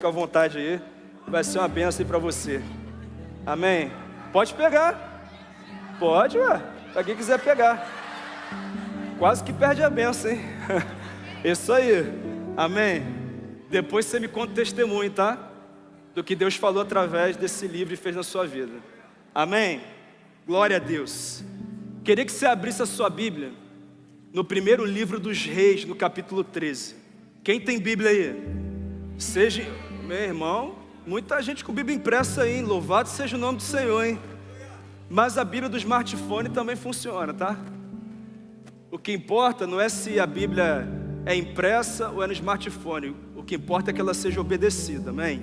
Fica à vontade aí, vai ser uma bênção aí para você. Amém? Pode pegar. Pode, ué. Para quem quiser pegar. Quase que perde a bênção, hein? Isso aí. Amém? Depois você me conta o testemunho, tá? Do que Deus falou através desse livro e fez na sua vida. Amém? Glória a Deus. Queria que você abrisse a sua Bíblia no primeiro livro dos Reis, no capítulo 13. Quem tem Bíblia aí? Seja... Meu irmão, muita gente com Bíblia impressa aí, hein? Louvado seja o nome do Senhor, hein? Mas a Bíblia do smartphone também funciona, tá? O que importa não é se a Bíblia é impressa ou é no smartphone. O que importa é que ela seja obedecida, amém?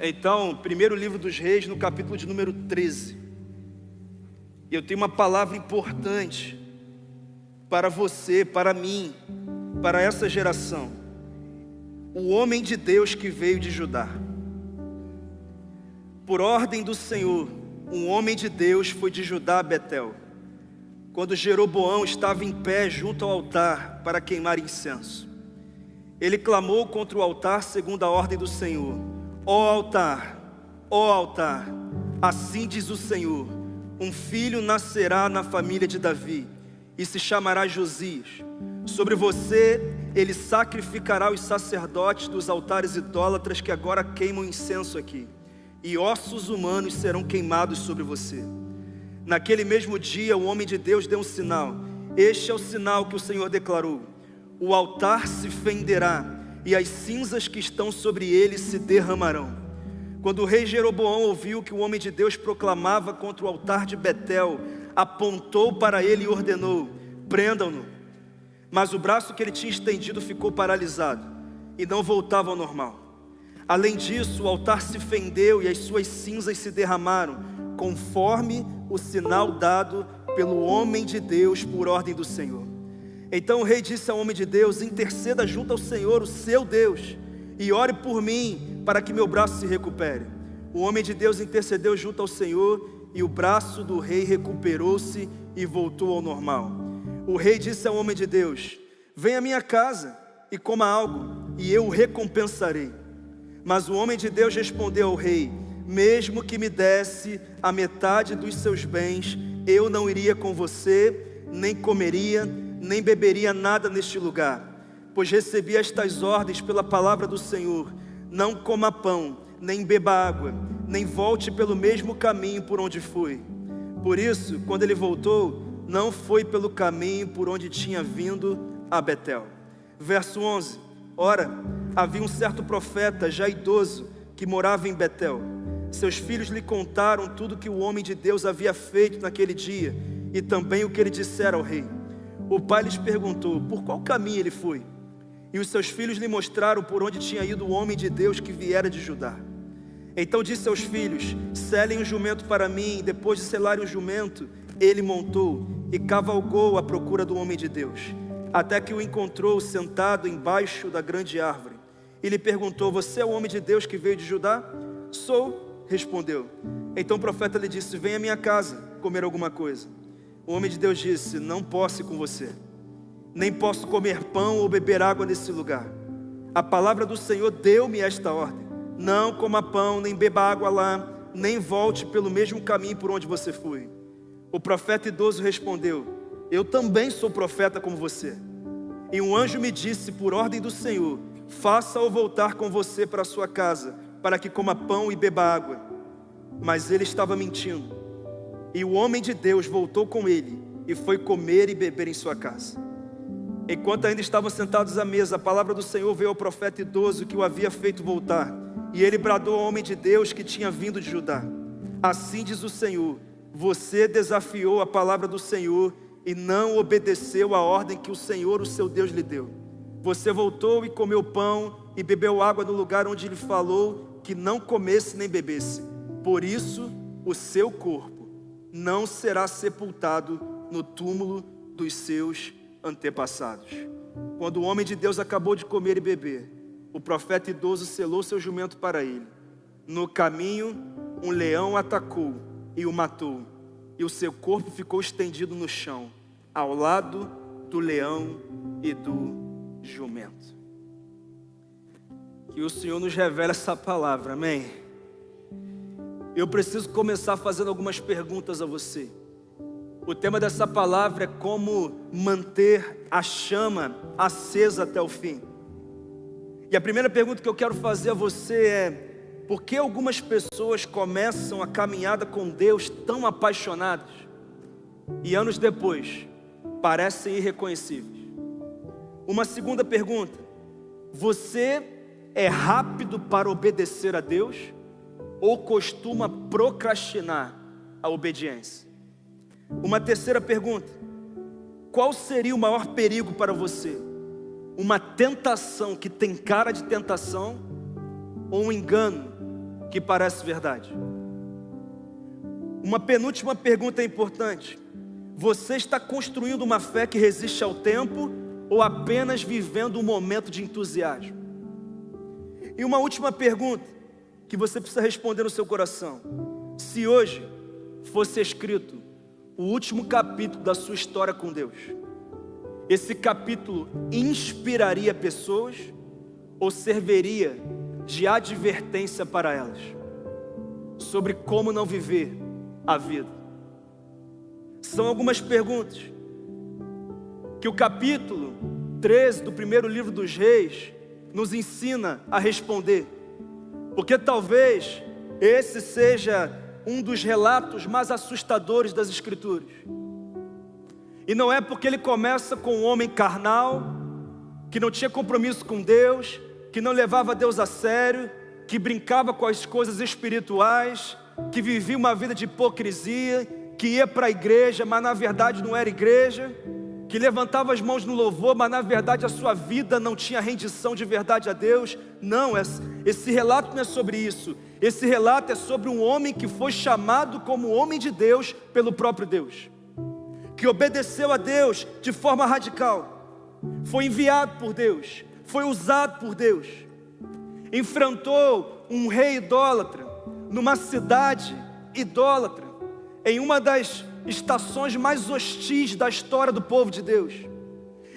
Então, primeiro livro dos Reis, no capítulo de número 13. Eu tenho uma palavra importante para você, para mim, para essa geração. O homem de Deus que veio de Judá. Por ordem do Senhor, um homem de Deus foi de Judá a Betel, quando Jeroboão estava em pé junto ao altar para queimar incenso. Ele clamou contra o altar segundo a ordem do Senhor: ó altar, assim diz o Senhor, um filho nascerá na família de Davi, e se chamará Josias. Sobre você ele sacrificará os sacerdotes dos altares idólatras que agora queimam incenso aqui, e ossos humanos serão queimados sobre você. Naquele mesmo dia o homem de Deus deu um sinal. Este é o sinal que o Senhor declarou: o altar se fenderá e as cinzas que estão sobre ele se derramarão. Quando o rei Jeroboão ouviu que o homem de Deus proclamava contra o altar de Betel, apontou para ele e ordenou: prendam-no. Mas o braço que ele tinha estendido ficou paralisado e não voltava ao normal. Além disso, o altar se fendeu e as suas cinzas se derramaram, conforme o sinal dado pelo homem de Deus por ordem do Senhor. Então o rei disse ao homem de Deus: interceda junto ao Senhor, o seu Deus, e ore por mim para que meu braço se recupere. O homem de Deus intercedeu junto ao Senhor e o braço do rei recuperou-se e voltou ao normal. O rei disse ao homem de Deus: venha à minha casa e coma algo, e eu o recompensarei. Mas o homem de Deus respondeu ao rei: mesmo que me desse a metade dos seus bens, eu não iria com você, nem comeria, nem beberia nada neste lugar, pois recebi estas ordens pela palavra do Senhor: não coma pão, nem beba água, nem volte pelo mesmo caminho por onde fui. Por isso, quando ele voltou, não foi pelo caminho por onde tinha vindo a Betel. Verso 11. Ora, havia um certo profeta já idoso que morava em Betel. Seus filhos lhe contaram tudo que o homem de Deus havia feito naquele dia e também o que ele dissera ao rei. O pai lhes perguntou por qual caminho ele foi, e os seus filhos lhe mostraram por onde tinha ido o homem de Deus que viera de Judá. Então disse aos filhos: selem um jumento para mim. Depois de selarem o jumento, ele montou e cavalgou à procura do homem de Deus, até que o encontrou sentado embaixo da grande árvore. E lhe perguntou: você é o homem de Deus que veio de Judá? Sou, respondeu. Então o profeta lhe disse: venha à minha casa comer alguma coisa. O homem de Deus disse: não posso ir com você, nem posso comer pão ou beber água nesse lugar. A palavra do Senhor deu-me esta ordem: não coma pão, nem beba água lá, nem volte pelo mesmo caminho por onde você foi. O profeta idoso respondeu: eu também sou profeta como você. E um anjo me disse por ordem do Senhor: faça-o voltar com você para a sua casa, para que coma pão e beba água. Mas ele estava mentindo. E o homem de Deus voltou com ele e foi comer e beber em sua casa. Enquanto ainda estavam sentados à mesa, a palavra do Senhor veio ao profeta idoso que o havia feito voltar. E ele bradou ao homem de Deus que tinha vindo de Judá: assim diz o Senhor, você desafiou a palavra do Senhor e não obedeceu a ordem que o Senhor, o seu Deus, lhe deu. Você voltou e comeu pão e bebeu água no lugar onde ele falou que não comesse nem bebesse. Por isso, o seu corpo não será sepultado no túmulo dos seus antepassados. Quando o homem de Deus acabou de comer e beber, o profeta idoso selou seu jumento para ele. No caminho, um leão atacou e o matou, e o seu corpo ficou estendido no chão, ao lado do leão e do jumento. Que o Senhor nos revele essa palavra, amém? Eu preciso começar fazendo algumas perguntas a você. O tema dessa palavra é como manter a chama acesa até o fim. E a primeira pergunta que eu quero fazer a você é: por que algumas pessoas começam a caminhada com Deus tão apaixonadas e anos depois parecem irreconhecíveis? Uma segunda pergunta: você é rápido para obedecer a Deus ou costuma procrastinar a obediência? Uma terceira pergunta: qual seria o maior perigo para você? Uma tentação que tem cara de tentação ou um engano que parece verdade? Uma penúltima pergunta é importante: você está construindo uma fé que resiste ao tempo ou apenas vivendo um momento de entusiasmo? E uma última pergunta que você precisa responder no seu coração: se hoje fosse escrito o último capítulo da sua história com Deus, esse capítulo inspiraria pessoas ou serviria de advertência para elas sobre como não viver a vida? São algumas perguntas que o capítulo 13 do primeiro livro dos Reis nos ensina a responder, porque talvez esse seja um dos relatos mais assustadores das Escrituras. E não é porque ele começa com um homem carnal, que não tinha compromisso com Deus, que não levava Deus a sério, que brincava com as coisas espirituais, que vivia uma vida de hipocrisia, que ia para a igreja, mas na verdade não era igreja, que levantava as mãos no louvor, mas na verdade a sua vida não tinha rendição de verdade a Deus. Não, esse relato não é sobre isso. Esse relato é sobre um homem que foi chamado como homem de Deus pelo próprio Deus, que obedeceu a Deus de forma radical, foi enviado por Deus, foi usado por Deus, enfrentou um rei idólatra, numa cidade idólatra, em uma das estações mais hostis da história do povo de Deus.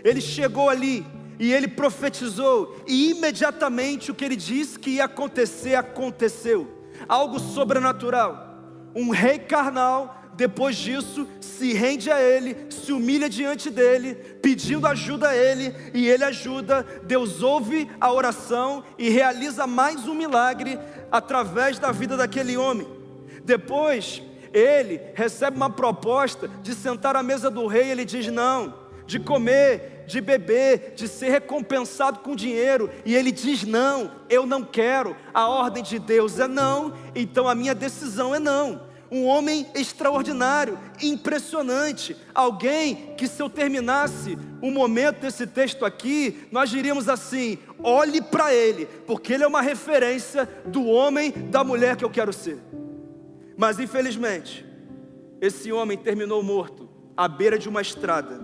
Ele chegou ali e ele profetizou, e imediatamente o que ele disse que ia acontecer, aconteceu. Algo sobrenatural. Um rei carnal, depois disso, se rende a ele, se humilha diante dele, pedindo ajuda a ele, e ele ajuda. Deus ouve a oração e realiza mais um milagre através da vida daquele homem. Depois, ele recebe uma proposta de sentar à mesa do rei. Ele diz não, de comer, de beber, de ser recompensado com dinheiro, e ele diz não, eu não quero. A ordem de Deus é não, então a minha decisão é não. Um homem extraordinário, impressionante, alguém que, se eu terminasse o momento desse texto aqui, nós diríamos assim: olhe para ele, porque ele é uma referência do homem, da mulher que eu quero ser. Mas infelizmente, esse homem terminou morto à beira de uma estrada,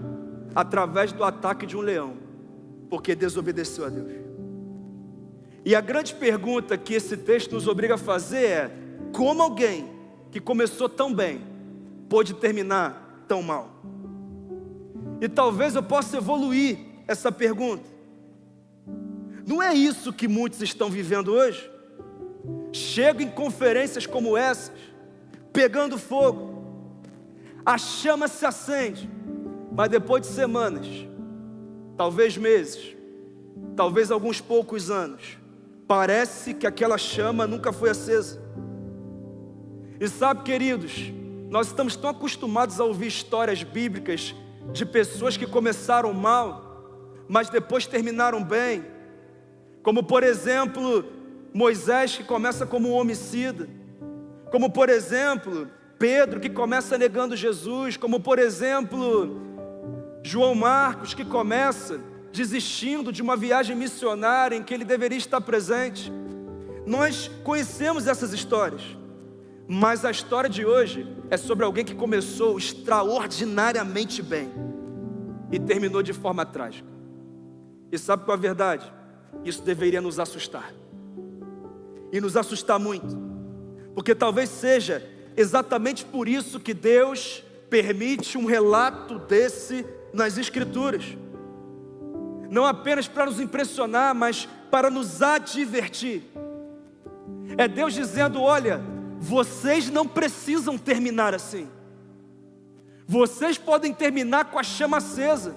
através do ataque de um leão, porque desobedeceu a Deus. E a grande pergunta que esse texto nos obriga a fazer é: como alguém que começou tão bem pôde terminar tão mal? E talvez eu possa evoluir essa pergunta. Não é isso que muitos estão vivendo hoje? Chegam em conferências como essas, pegando fogo, a chama se acende, mas depois de semanas, talvez meses, talvez alguns poucos anos, parece que aquela chama nunca foi acesa. E sabe, queridos, nós estamos tão acostumados a ouvir histórias bíblicas de pessoas que começaram mal, mas depois terminaram bem, como por exemplo, Moisés, que começa como um homicida, como por exemplo, Pedro, que começa negando Jesus, como por exemplo, João Marcos, que começa desistindo de uma viagem missionária em que ele deveria estar presente. Nós conhecemos essas histórias, mas a história de hoje é sobre alguém que começou extraordinariamente bem e terminou de forma trágica. E sabe qual é a verdade? Isso deveria nos assustar, e nos assustar muito, porque talvez seja exatamente por isso que Deus permite um relato desse nas Escrituras. Não apenas para nos impressionar, mas para nos advertir. É Deus dizendo: olha, vocês não precisam terminar assim. Vocês podem terminar com a chama acesa.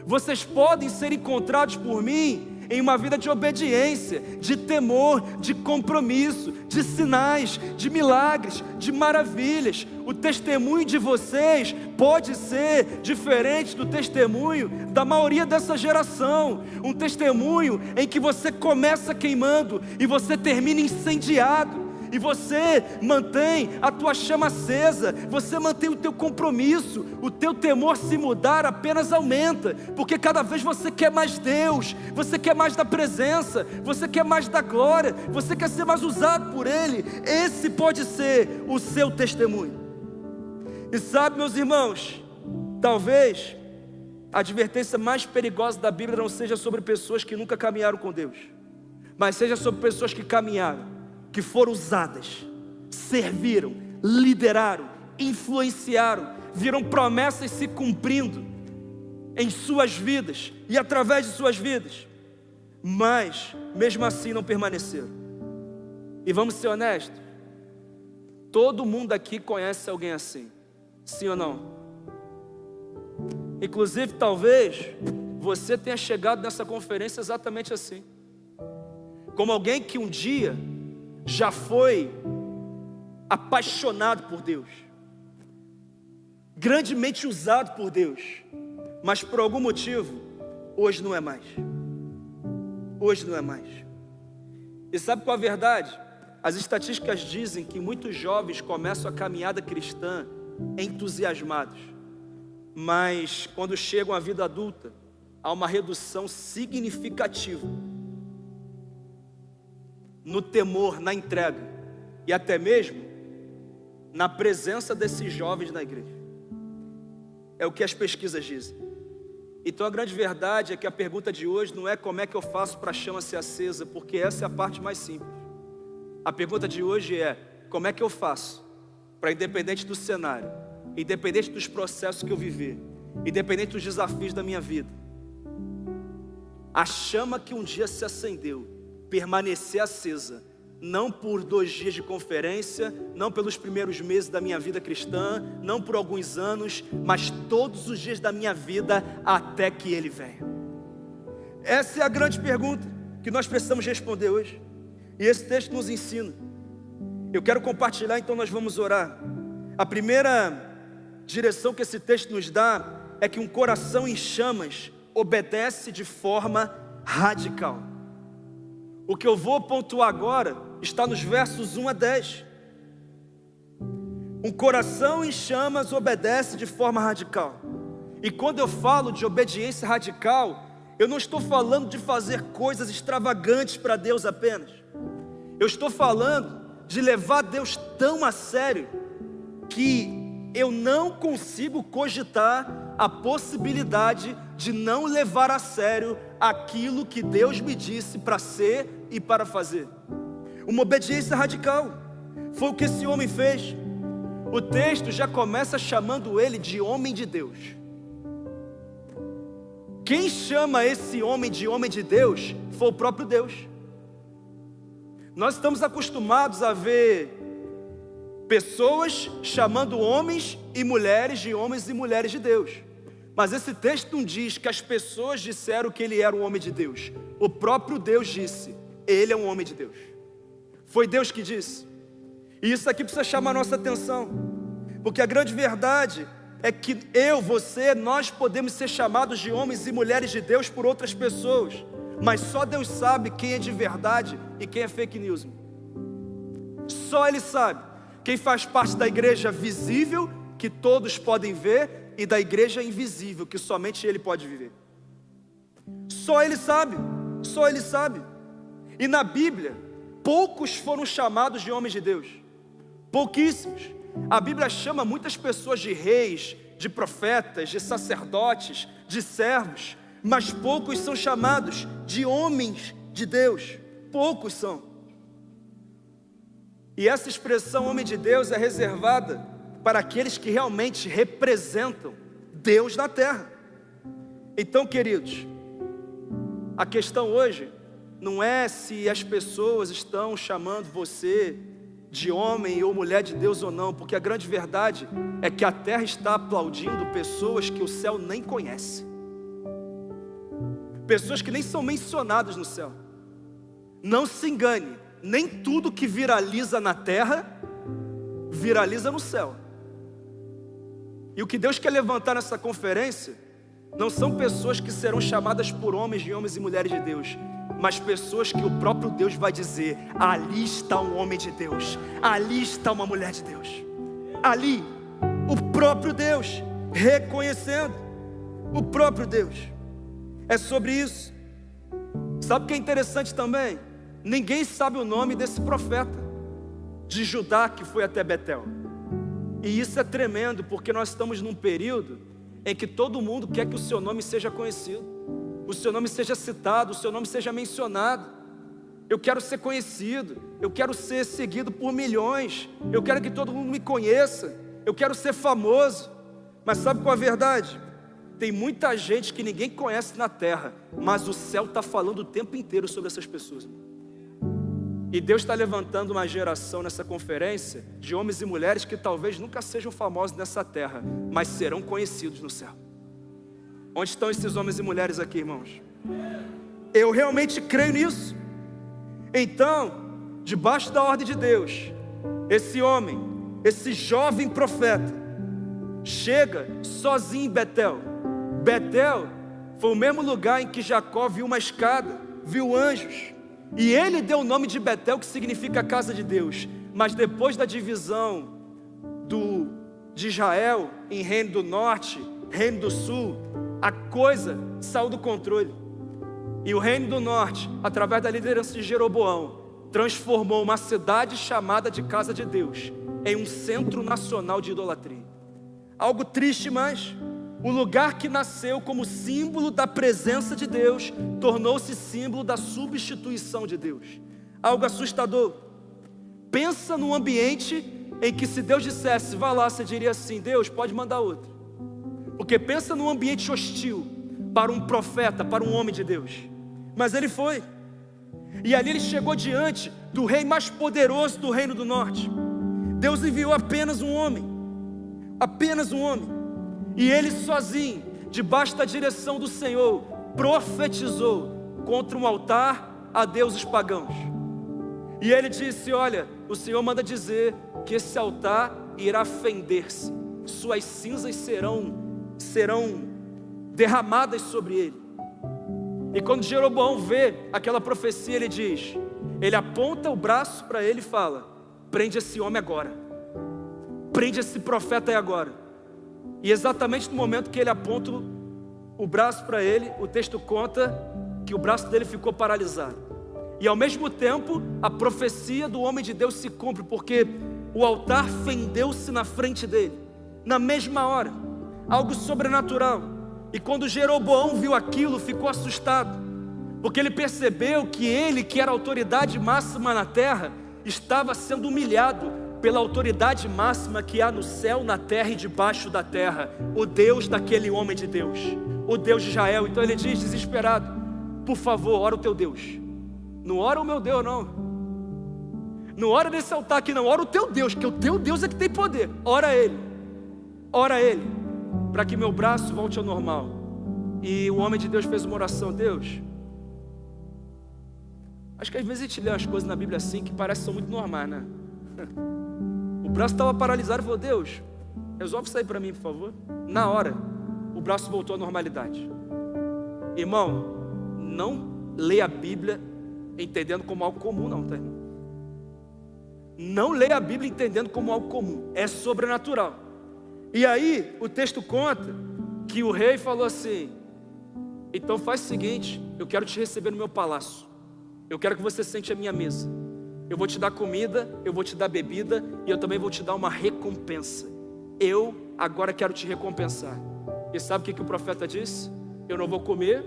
Vocês podem ser encontrados por mim em uma vida de obediência, de temor, de compromisso, de sinais, de milagres, de maravilhas. O testemunho de vocês pode ser diferente do testemunho da maioria dessa geração. Um testemunho em que você começa queimando e você termina incendiado. E você mantém a tua chama acesa, você mantém o teu compromisso, o teu temor se mudar apenas aumenta, porque cada vez você quer mais Deus, você quer mais da presença, você quer mais da glória, você quer ser mais usado por Ele. Esse pode ser o seu testemunho. E sabe, meus irmãos, talvez a advertência mais perigosa da Bíblia não seja sobre pessoas que nunca caminharam com Deus, mas seja sobre pessoas que caminharam, que foram usadas, serviram, lideraram, influenciaram, viram promessas se cumprindo em suas vidas e através de suas vidas, mas mesmo assim não permaneceram. E vamos ser honestos, todo mundo aqui conhece alguém assim, sim ou não? Inclusive talvez você tenha chegado nessa conferência exatamente assim, como alguém que um dia já foi apaixonado por Deus, grandemente usado por Deus, mas por algum motivo, hoje não é mais. Hoje não é mais. E sabe qual a verdade? As estatísticas dizem que muitos jovens começam a caminhada cristã entusiasmados, mas quando chegam à vida adulta, há uma redução significativa no temor, na entrega e até mesmo na presença desses jovens na igreja. É o que as pesquisas dizem. Então a grande verdade é que a pergunta de hoje não é como é que eu faço para a chama ser acesa, porque essa é a parte mais simples. A pergunta de hoje é: como é que eu faço para, independente do cenário, independente dos processos que eu viver, independente dos desafios da minha vida, a chama que um dia se acendeu permanecer acesa, não por 2 dias de conferência, não pelos primeiros meses da minha vida cristã, não por alguns anos, mas todos os dias da minha vida até que Ele venha. Essa é a grande pergunta que nós precisamos responder hoje, e esse texto nos ensina. Eu quero compartilhar, então nós vamos orar. A primeira direção que esse texto nos dá é que um coração em chamas obedece de forma radical. O que eu vou pontuar agora está nos versos 1 a 10. Um coração em chamas obedece de forma radical. E quando eu falo de obediência radical, eu não estou falando de fazer coisas extravagantes para Deus apenas. Eu estou falando de levar Deus tão a sério que eu não consigo cogitar a possibilidade de não levar a sério aquilo que Deus me disse para ser e para fazer. Uma obediência radical. Foi o que esse homem fez. O texto já começa chamando ele de homem de Deus. Quem chama esse homem de Deus foi o próprio Deus. Nós estamos acostumados a ver pessoas chamando homens e mulheres de homens e mulheres de Deus. Mas esse texto não diz que as pessoas disseram que ele era um homem de Deus. O próprio Deus disse: ele é um homem de Deus. Foi Deus que disse. E isso aqui precisa chamar a nossa atenção, porque a grande verdade é que eu, você, nós podemos ser chamados de homens e mulheres de Deus por outras pessoas, mas só Deus sabe quem é de verdade e quem é fake news. Só Ele sabe quem faz parte da igreja visível, que todos podem ver, e da igreja invisível, que somente Ele pode viver. Só Ele sabe, só Ele sabe. E na Bíblia, poucos foram chamados de homens de Deus, pouquíssimos. A Bíblia chama muitas pessoas de reis, de profetas, de sacerdotes, de servos, mas poucos são chamados de homens de Deus, poucos são. E essa expressão homem de Deus é reservada para aqueles que realmente representam Deus na terra. Então, queridos, a questão hoje não é se as pessoas estão chamando você de homem ou mulher de Deus ou não, porque a grande verdade é que a terra está aplaudindo pessoas que o céu nem conhece, pessoas que nem são mencionadas no céu. Não se engane, nem tudo que viraliza na terra, viraliza no céu. E o que Deus quer levantar nessa conferência, não são pessoas que serão chamadas por homens e mulheres de Deus, mas pessoas que o próprio Deus vai dizer: ali está um homem de Deus, ali está uma mulher de Deus. Ali, o próprio Deus, reconhecendo o próprio Deus. É sobre isso. Sabe o que é interessante também? Ninguém sabe o nome desse profeta de Judá que foi até Betel. E isso é tremendo, porque nós estamos num período em que todo mundo quer que o seu nome seja conhecido, o seu nome seja citado, o seu nome seja mencionado. Eu quero ser conhecido, eu quero ser seguido por milhões, eu quero que todo mundo me conheça, eu quero ser famoso. Mas sabe qual é a verdade? Tem muita gente que ninguém conhece na terra, mas o céu está falando o tempo inteiro sobre essas pessoas. E Deus está levantando uma geração nessa conferência de homens e mulheres que talvez nunca sejam famosos nessa terra, mas serão conhecidos no céu. Onde estão esses homens e mulheres aqui, irmãos? Eu realmente creio nisso. Então, debaixo da ordem de Deus, esse homem, esse jovem profeta, chega sozinho em Betel. Betel foi o mesmo lugar em que Jacó viu uma escada, viu anjos. E ele deu o nome de Betel, que significa casa de Deus. Mas depois da divisão de Israel em reino do norte, reino do sul, a coisa saiu do controle. E o reino do norte, através da liderança de Jeroboão, transformou uma cidade chamada de casa de Deus em um centro nacional de idolatria. Algo triste, mas o lugar que nasceu como símbolo da presença de Deus tornou-se símbolo da substituição de Deus. Algo assustador. Pensa num ambiente em que, se Deus dissesse vá lá, você diria assim: Deus, pode mandar outro. Porque pensa num ambiente hostil para um profeta, para um homem de Deus. Mas ele foi. E ali ele chegou diante do rei mais poderoso do reino do norte. Deus enviou apenas um homem. Apenas um homem. E ele sozinho, debaixo da direção do Senhor, profetizou contra um altar a deuses pagãos. E ele disse: olha, o Senhor manda dizer que esse altar irá fender-se, suas cinzas serão derramadas sobre ele. E quando Jeroboão vê aquela profecia, ele aponta o braço para ele e fala: prende esse homem agora, prende esse profeta aí agora. E exatamente no momento que ele aponta o braço para ele, o texto conta que o braço dele ficou paralisado. E ao mesmo tempo, a profecia do homem de Deus se cumpre, porque o altar fendeu-se na frente dele, na mesma hora. Algo sobrenatural. E quando Jeroboão viu aquilo, ficou assustado, porque ele percebeu que ele, que era a autoridade máxima na terra, estava sendo humilhado pela autoridade máxima que há no céu, na terra e debaixo da terra, o Deus daquele homem de Deus, o Deus de Israel. Então ele diz, desesperado: por favor, ora o teu Deus. Não ora o meu Deus, não. Não ora nesse altar aqui, não. Ora o teu Deus, que o teu Deus é que tem poder. Ora ele, para que meu braço volte ao normal. E o homem de Deus fez uma oração: Deus, acho que às vezes a gente lê umas coisas na Bíblia assim que parecem são muito normais, né? O braço estava paralisado e falou: Deus, resolve isso aí para mim, por favor. Na hora, o braço voltou à normalidade. Irmão, não leia a Bíblia entendendo como algo comum, não, tá, irmão? Não leia a Bíblia entendendo como algo comum, é sobrenatural. E aí, o texto conta que o rei falou assim: então faz o seguinte, eu quero te receber no meu palácio, eu quero que você sente a minha mesa. Eu vou te dar comida, eu vou te dar bebida, e eu também vou te dar uma recompensa. Eu agora quero te recompensar. E sabe o que o profeta disse? Eu não vou comer,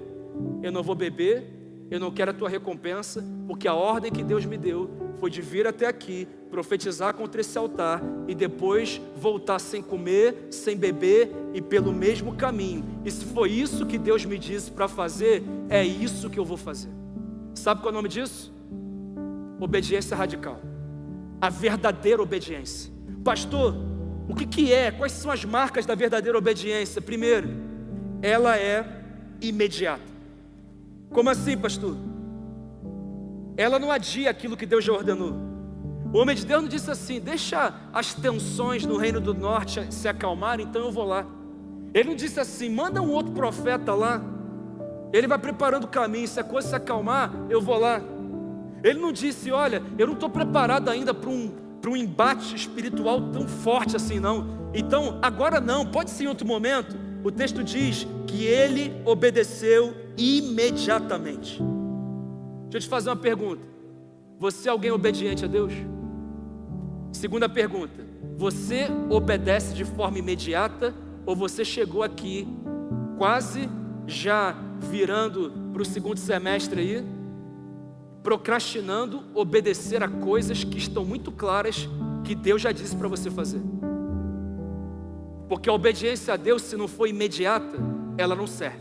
eu não vou beber, eu não quero a tua recompensa, porque a ordem que Deus me deu foi de vir até aqui, profetizar contra esse altar, e depois voltar sem comer, sem beber, e pelo mesmo caminho. E se foi isso que Deus me disse para fazer, é isso que eu vou fazer. Sabe qual é o nome disso? Obediência radical. A verdadeira obediência. Pastor, o que é? Quais são as marcas da verdadeira obediência? Primeiro, ela é imediata. Como assim, pastor? Ela não adia aquilo que Deus já ordenou. O homem de Deus não disse assim: deixa as tensões no reino do norte se acalmarem, então eu vou lá. Ele não disse assim: manda um outro profeta lá, ele vai preparando o caminho, se a coisa se acalmar, eu vou lá. Ele não disse: olha, eu não estou preparado ainda para um embate espiritual tão forte assim não, então agora não, pode ser em outro momento. O texto diz que ele obedeceu imediatamente. Deixa eu te fazer uma pergunta: você é alguém obediente a Deus? Segunda pergunta: você obedece de forma imediata, ou você chegou aqui quase já virando para o segundo semestre aí, procrastinando obedecer a coisas que estão muito claras que Deus já disse para você fazer? Porque a obediência a Deus, se não for imediata, ela não serve.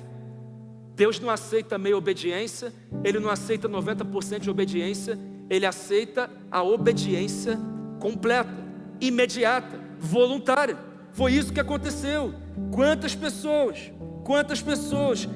Deus não aceita meia obediência, Ele não aceita 90% de obediência, Ele aceita a obediência completa, imediata, voluntária. Foi isso que aconteceu. Quantas pessoas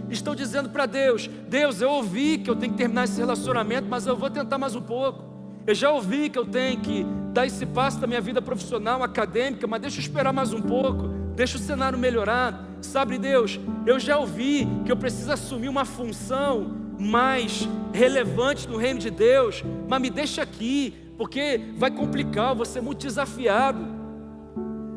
estão dizendo para Deus: Deus, eu ouvi que eu tenho que terminar esse relacionamento, mas eu vou tentar mais um pouco. Eu já ouvi que eu tenho que dar esse passo da minha vida profissional, acadêmica, mas deixa eu esperar mais um pouco, deixa o cenário melhorar. Sabe, Deus, eu já ouvi que eu preciso assumir uma função mais relevante no reino de Deus, mas me deixa aqui, porque vai complicar, eu vou ser muito desafiado.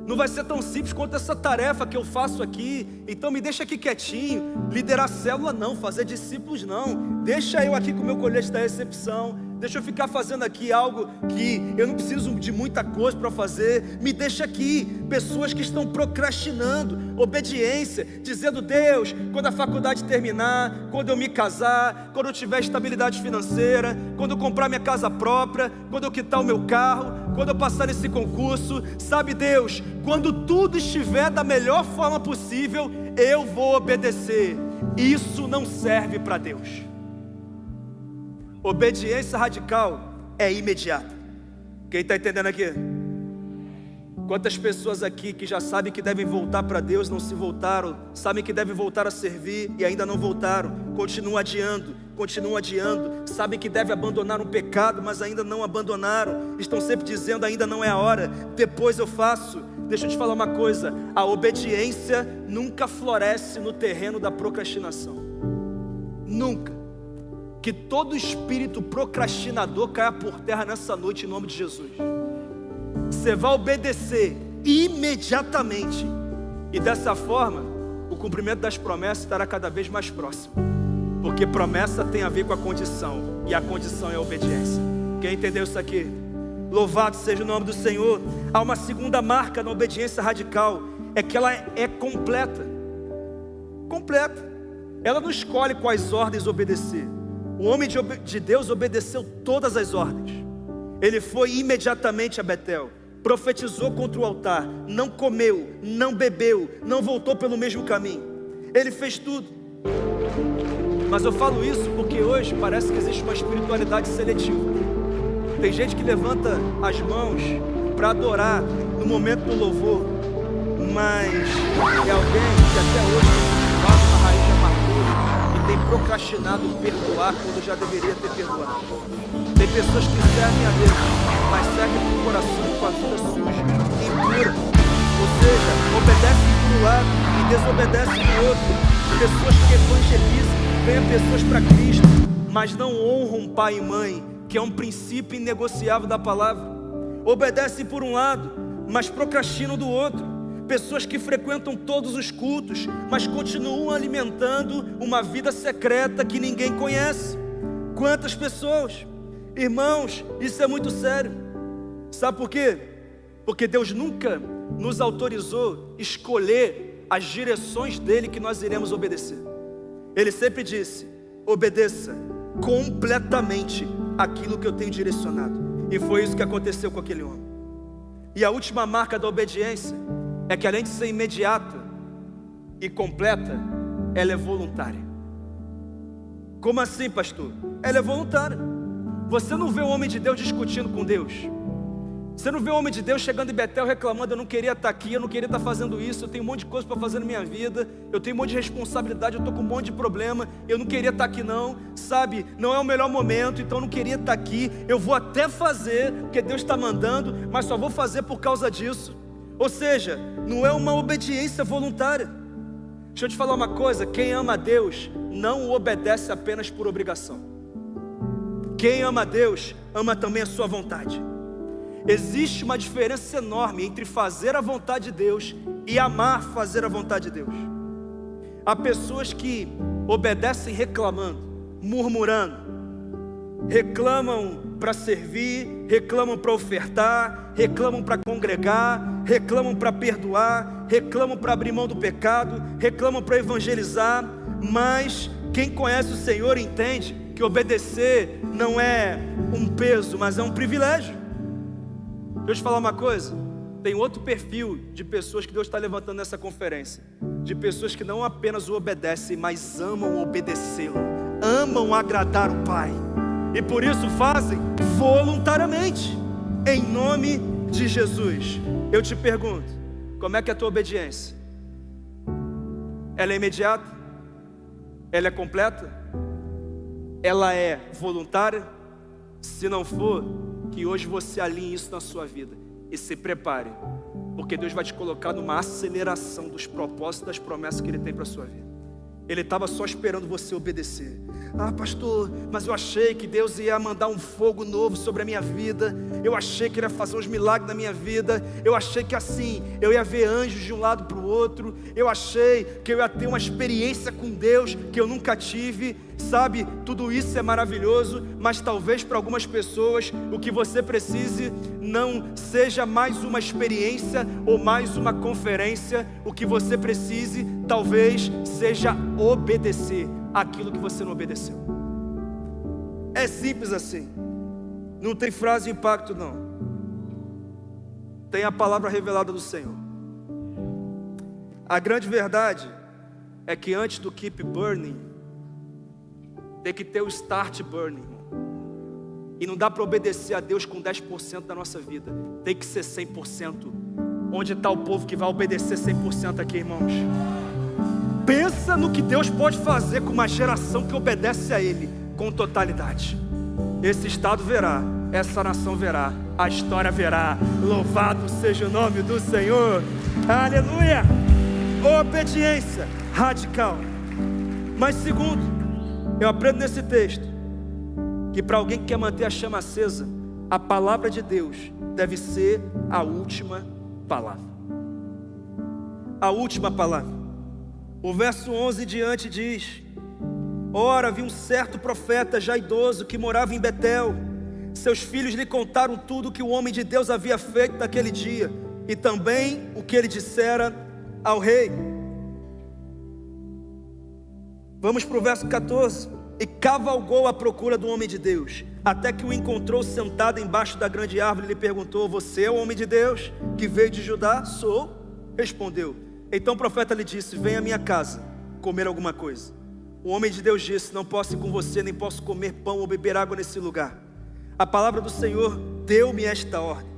Não vai ser tão simples quanto essa tarefa que eu faço aqui, então me deixa aqui quietinho. Liderar célula não, fazer discípulos não. Deixa eu aqui com o meu colete da recepção, deixa eu ficar fazendo aqui algo que eu não preciso de muita coisa para fazer. Me deixa aqui. Pessoas que estão procrastinando obediência, dizendo: Deus, quando a faculdade terminar, quando eu me casar, quando eu tiver estabilidade financeira, quando eu comprar minha casa própria, quando eu quitar o meu carro, quando eu passar nesse concurso, sabe, Deus, quando tudo estiver da melhor forma possível, eu vou obedecer. Isso não serve para Deus. Obediência radical é imediata. Quem está entendendo aqui? Quantas pessoas aqui que já sabem que devem voltar para Deus, não se voltaram, sabem que devem voltar a servir e ainda não voltaram, continuam adiando, sabem que devem abandonar um pecado, mas ainda não abandonaram, estão sempre dizendo: ainda não é a hora, depois eu faço. Deixa eu te falar uma coisa: a obediência nunca floresce no terreno da procrastinação. Nunca. Que todo espírito procrastinador caia por terra nessa noite em nome de Jesus. Você vai obedecer imediatamente, e dessa forma o cumprimento das promessas estará cada vez mais próximo, porque promessa tem a ver com a condição, e a condição é a obediência. Quem entendeu isso aqui? Louvado seja o nome do Senhor. Há uma segunda marca na obediência radical, é que ela é completa. Ela não escolhe quais ordens obedecer. O homem de Deus obedeceu todas as ordens. Ele foi imediatamente a Betel, profetizou contra o altar, não comeu, não bebeu, não voltou pelo mesmo caminho. Ele fez tudo. Mas eu falo isso porque hoje parece que existe uma espiritualidade seletiva. Tem gente que levanta as mãos para adorar no momento do louvor, mas é alguém que até hoje vai na raiz de amargura e tem procrastinado perdoar quando já deveria ter perdoado. Tem pessoas que servem a Deus, mas servem com o coração e com a vida suja, impura. Ou seja, obedecem por um lado e desobedecem por outro. Pessoas que evangelizam, ganham pessoas para Cristo, mas não honram pai e mãe, que é um princípio inegociável da palavra. Obedecem por um lado, mas procrastinam do outro. Pessoas que frequentam todos os cultos, mas continuam alimentando uma vida secreta que ninguém conhece. Quantas pessoas? Irmãos, isso é muito sério. Sabe por quê? Porque Deus nunca nos autorizou escolher as direções dele que nós iremos obedecer. Ele sempre disse: obedeça completamente aquilo que eu tenho direcionado. E foi isso que aconteceu com aquele homem. E a última marca da obediência é que, além de ser imediata e completa, ela é voluntária. Como assim, pastor? Ela é voluntária. Você não vê o homem de Deus discutindo com Deus. Você não vê o homem de Deus chegando em Betel reclamando: eu não queria estar aqui, eu não queria estar fazendo isso, eu tenho um monte de coisa para fazer na minha vida, eu tenho um monte de responsabilidade, eu estou com um monte de problema, eu não queria estar aqui não, sabe? Não é o melhor momento, então eu não queria estar aqui, eu vou até fazer, porque Deus está mandando, mas só vou fazer por causa disso. Ou seja, não é uma obediência voluntária. Deixa eu te falar uma coisa: quem ama a Deus não o obedece apenas por obrigação. Quem ama a Deus, ama também a sua vontade. Existe uma diferença enorme entre fazer a vontade de Deus e amar fazer a vontade de Deus. Há pessoas que obedecem reclamando, murmurando, reclamam para servir, reclamam para ofertar, reclamam para congregar, reclamam para perdoar, reclamam para abrir mão do pecado, reclamam para evangelizar, mas quem conhece o Senhor entende que obedecer não é um peso, mas é um privilégio. Deixa eu te falar uma coisa: tem outro perfil de pessoas que Deus está levantando nessa conferência, de pessoas que não apenas o obedecem, mas amam obedecê-lo, amam agradar o Pai, e por isso fazem voluntariamente, em nome de Jesus. Eu te pergunto, como é que é a tua obediência? Ela é imediata? Ela é completa? Ela é voluntária? Se não for, que hoje você alinhe isso na sua vida e se prepare, porque Deus vai te colocar numa aceleração dos propósitos, das promessas que Ele tem para a sua vida. Ele estava só esperando você obedecer. Ah, pastor, mas eu achei que Deus ia mandar um fogo novo sobre a minha vida, eu achei que Ele ia fazer uns milagres na minha vida, eu achei que assim, eu ia ver anjos de um lado para o outro, eu achei que eu ia ter uma experiência com Deus que eu nunca tive. Sabe, tudo isso é maravilhoso, mas talvez para algumas pessoas o que você precise não seja mais uma experiência ou mais uma conferência. O que você precise talvez seja obedecer aquilo que você não obedeceu. É simples assim, não tem frase de impacto não, tem a palavra revelada do Senhor. A grande verdade é que antes do keep burning, tem que ter o start burning, irmão. E não dá para obedecer a Deus com 10% da nossa vida, tem que ser 100%. Onde está o povo que vai obedecer 100% aqui, irmãos? Pensa no que Deus pode fazer com uma geração que obedece a Ele com totalidade. Esse estado verá, essa nação verá, a história verá. Louvado seja o nome do Senhor, aleluia. Obediência radical. Mas segundo, eu aprendo nesse texto que para alguém que quer manter a chama acesa, a palavra de Deus deve ser a última palavra. A última palavra. O verso 11 diante diz: ora, havia um certo profeta já idoso que morava em Betel. Seus filhos lhe contaram tudo o que o homem de Deus havia feito naquele dia, e também o que ele dissera ao rei. Vamos para o verso 14. E cavalgou à procura do homem de Deus, até que o encontrou sentado embaixo da grande árvore e lhe perguntou: você é o homem de Deus que veio de Judá? Sou, respondeu. Então o profeta lhe disse: venha à minha casa comer alguma coisa. O homem de Deus disse: não posso ir com você, nem posso comer pão ou beber água nesse lugar. A palavra do Senhor deu-me esta ordem.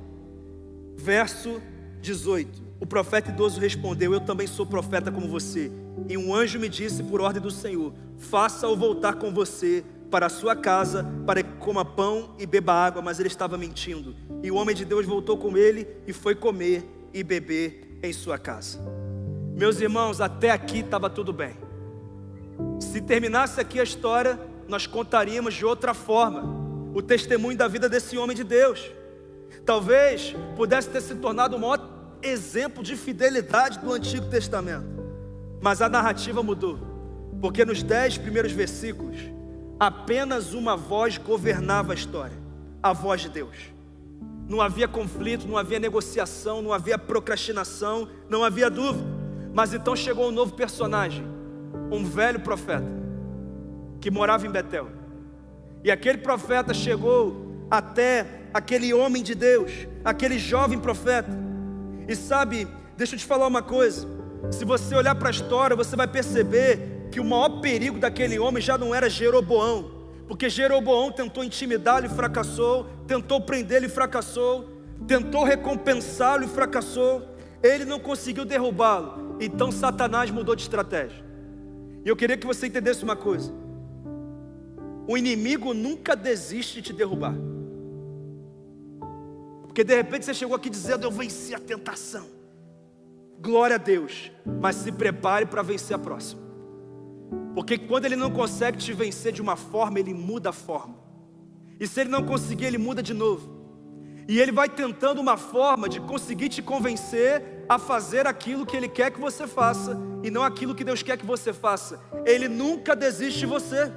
Verso 18. O profeta idoso respondeu: eu também sou profeta como você. E um anjo me disse por ordem do Senhor: faça-o voltar com você para a sua casa, para que coma pão e beba água. Mas ele estava mentindo. E o homem de Deus voltou com ele e foi comer e beber em sua casa. Meus irmãos, até aqui estava tudo bem. Se terminasse aqui a história, nós contaríamos de outra forma o testemunho da vida desse homem de Deus. Talvez pudesse ter se tornado o maior exemplo de fidelidade do Antigo Testamento. Mas a narrativa mudou, porque nos 10 primeiros versículos apenas uma voz governava a história: a voz de Deus. Não havia conflito, não havia negociação, não havia procrastinação, não havia dúvida. Mas então chegou um novo personagem, um velho profeta que morava em Betel. E aquele profeta chegou até aquele homem de Deus, aquele jovem profeta. E sabe, deixa eu te falar uma coisa: se você olhar para a história, você vai perceber que o maior perigo daquele homem já não era Jeroboão, porque Jeroboão tentou intimidá-lo e fracassou, tentou prendê-lo e fracassou, tentou recompensá-lo e fracassou, ele não conseguiu derrubá-lo, então Satanás mudou de estratégia. E eu queria que você entendesse uma coisa: o inimigo nunca desiste de te derrubar, porque de repente você chegou aqui dizendo: eu venci a tentação, glória a Deus, mas se prepare para vencer a próxima. Porque quando ele não consegue te vencer de uma forma, ele muda a forma. E se ele não conseguir, ele muda de novo. E ele vai tentando uma forma de conseguir te convencer a fazer aquilo que ele quer que você faça, e não aquilo que Deus quer que você faça. Ele nunca desiste de você.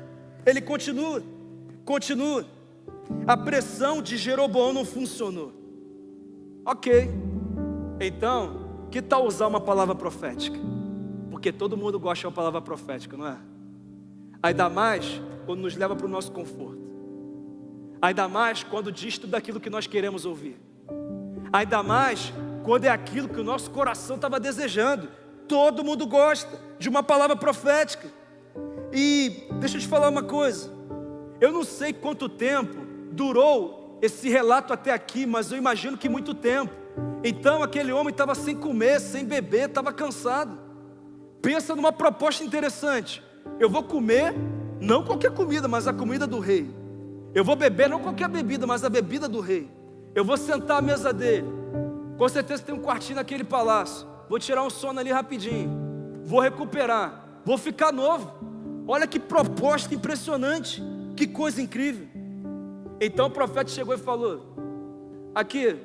Ele continua. A pressão de Jeroboão não funcionou. Ok. Então, que tal usar uma palavra profética? Porque todo mundo gosta de uma palavra profética, não é? Ainda mais quando nos leva para o nosso conforto. Ainda mais quando diz tudo aquilo que nós queremos ouvir. Ainda mais quando é aquilo que o nosso coração estava desejando. Todo mundo gosta de uma palavra profética. E deixa eu te falar uma coisa. Eu não sei quanto tempo durou esse relato até aqui, mas eu imagino que muito tempo. Então aquele homem estava sem comer, sem beber, estava cansado. Pensa numa proposta interessante: eu vou comer, não qualquer comida, mas a comida do rei. Eu vou beber, não qualquer bebida, mas a bebida do rei. Eu vou sentar à mesa dele. Com certeza tem um quartinho naquele palácio. Vou tirar um sono ali rapidinho. Vou recuperar. Vou ficar novo. Olha que proposta impressionante. Que coisa incrível. Então o profeta chegou e falou: aqui,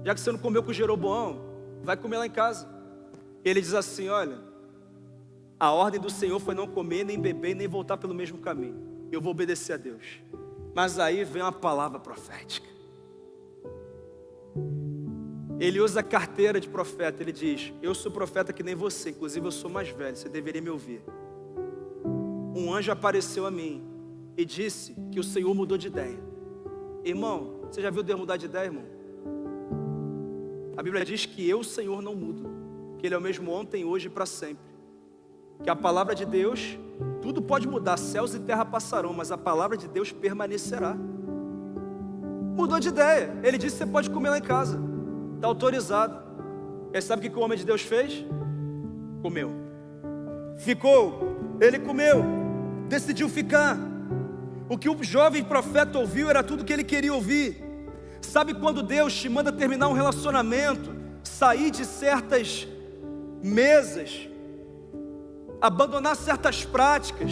já que você não comeu com Jeroboão, vai comer lá em casa. Ele diz assim: olha, a ordem do Senhor foi não comer, nem beber, nem voltar pelo mesmo caminho. Eu vou obedecer a Deus. Mas aí vem uma palavra profética. Ele usa a carteira de profeta. Ele diz: eu sou profeta que nem você, inclusive eu sou mais velho, você deveria me ouvir. Um anjo apareceu a mim e disse que o Senhor mudou de ideia. Irmão, você já viu Deus mudar de ideia, irmão? A Bíblia diz que eu, o Senhor, não mudo, que Ele é o mesmo ontem, hoje e para sempre. Que a palavra de Deus, tudo pode mudar, céus e terra passarão, mas a palavra de Deus permanecerá. Mudou de ideia. Ele disse: você pode comer lá em casa, está autorizado. E sabe o que o homem de Deus fez? Comeu. Ficou. Ele comeu. Decidiu ficar. O que o jovem profeta ouviu era tudo que ele queria ouvir. Sabe quando Deus te manda terminar um relacionamento, sair de certas mesas, abandonar certas práticas,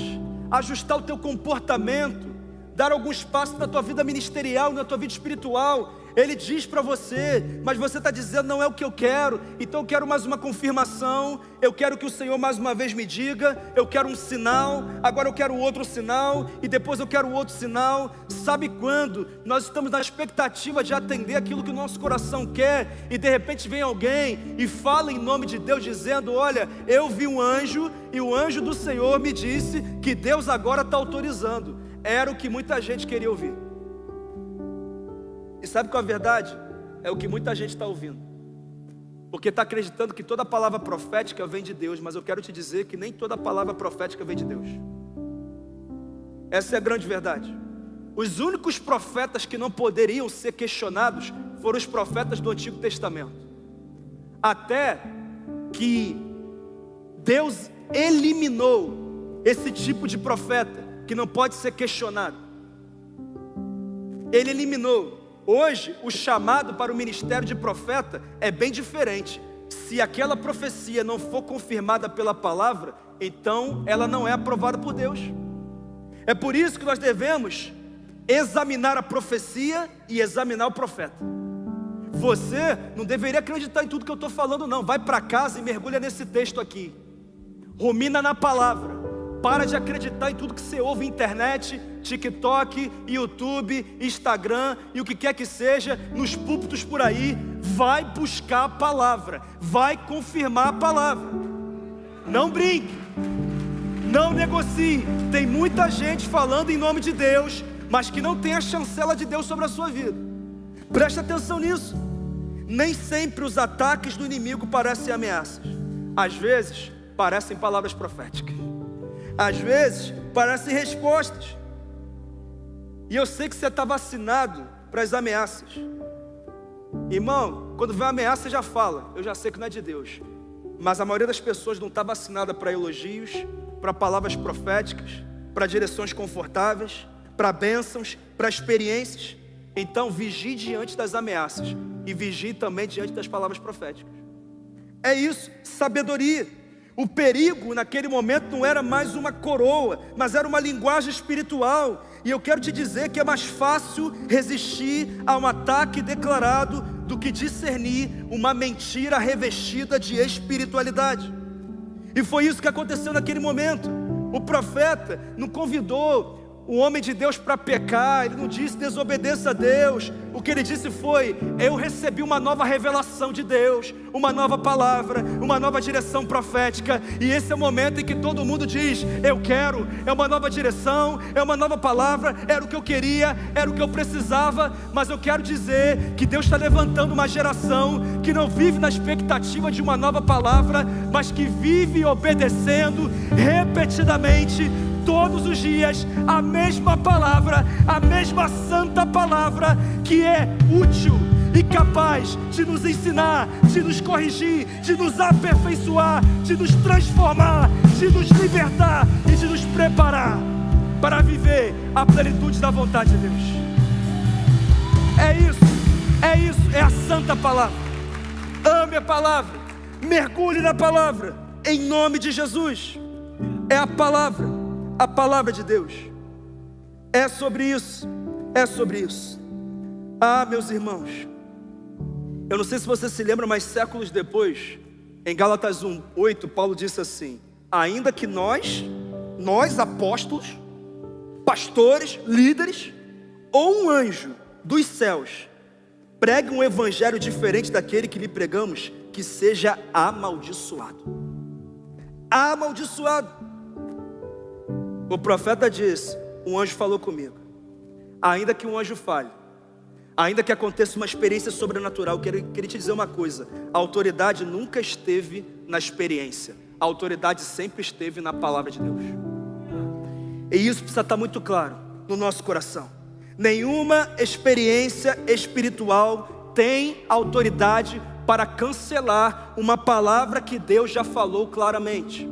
ajustar o teu comportamento, dar alguns passos na tua vida ministerial, na tua vida espiritual? Ele diz para você: mas você está dizendo não é o que eu quero, então eu quero mais uma confirmação, eu quero que o Senhor mais uma vez me diga, eu quero um sinal, agora eu quero outro sinal, e depois eu quero outro sinal. Sabe quando nós estamos na expectativa de atender aquilo que o nosso coração quer, e de repente vem alguém e fala em nome de Deus dizendo: olha, eu vi um anjo, e o anjo do Senhor me disse que Deus agora está autorizando. Era o que muita gente queria ouvir. E sabe qual é a verdade? É o que muita gente está ouvindo, porque está acreditando que toda palavra profética vem de Deus. Mas eu quero te dizer que nem toda palavra profética vem de Deus. Essa é a grande verdade. Os únicos profetas que não poderiam ser questionados foram os profetas do Antigo Testamento, até que Deus eliminou esse tipo de profeta que não pode ser questionado. Ele eliminou. Hoje, o chamado para o ministério de profeta é bem diferente. Se aquela profecia não for confirmada pela palavra, então ela não é aprovada por Deus. É por isso que nós devemos examinar a profecia e examinar o profeta. Você não deveria acreditar em tudo que eu estou falando, não. Vai para casa e mergulha nesse texto aqui. Rumina na palavra. Para de acreditar em tudo que você ouve na internet, TikTok, YouTube, Instagram e o que quer que seja, nos púlpitos por aí. Vai buscar a palavra, vai confirmar a palavra. Não brinque, não negocie. Tem muita gente falando em nome de Deus, mas que não tem a chancela de Deus sobre a sua vida. Preste atenção nisso. Nem sempre os ataques do inimigo parecem ameaças. Às vezes, parecem palavras proféticas. Às vezes, parecem respostas. E eu sei que você está vacinado para as ameaças. Irmão, quando vem uma ameaça, já fala. Eu já sei que não é de Deus. Mas a maioria das pessoas não está vacinada para elogios, para palavras proféticas, para direções confortáveis, para bênçãos, para experiências. Então vigie diante das ameaças e vigie também diante das palavras proféticas. É isso, sabedoria. O perigo naquele momento não era mais uma coroa, mas era uma linguagem espiritual. E eu quero te dizer que é mais fácil resistir a um ataque declarado do que discernir uma mentira revestida de espiritualidade. E foi isso que aconteceu naquele momento. O profeta não convidou o homem de Deus para pecar, ele não disse desobedeça a Deus. O que ele disse foi: eu recebi uma nova revelação de Deus, uma nova palavra, uma nova direção profética. E esse é o momento em que todo mundo diz: eu quero, é uma nova direção, é uma nova palavra, era o que eu queria, era o que eu precisava. Mas eu quero dizer que Deus está levantando uma geração que não vive na expectativa de uma nova palavra, mas que vive obedecendo repetidamente, todos os dias, a mesma palavra, a mesma santa palavra, que é útil e capaz de nos ensinar, de nos corrigir, de nos aperfeiçoar, de nos transformar, de nos libertar e de nos preparar para viver a plenitude da vontade de Deus. É isso, é a santa palavra. Ame a palavra, mergulhe na palavra, em nome de Jesus. É a palavra de Deus. É sobre isso, é sobre isso. Ah, meus irmãos, eu não sei se você se lembra, mas séculos depois, em Gálatas 1:8, Paulo disse assim: ainda que nós apóstolos, pastores, líderes, ou um anjo dos céus pregue um evangelho diferente daquele que lhe pregamos, que seja amaldiçoado. Amaldiçoado. O profeta disse: um anjo falou comigo. Ainda que um anjo fale, ainda que aconteça uma experiência sobrenatural, eu queria te dizer uma coisa: a autoridade nunca esteve na experiência, a autoridade sempre esteve na palavra de Deus. E isso precisa estar muito claro no nosso coração. Nenhuma experiência espiritual tem autoridade para cancelar uma palavra que Deus já falou claramente.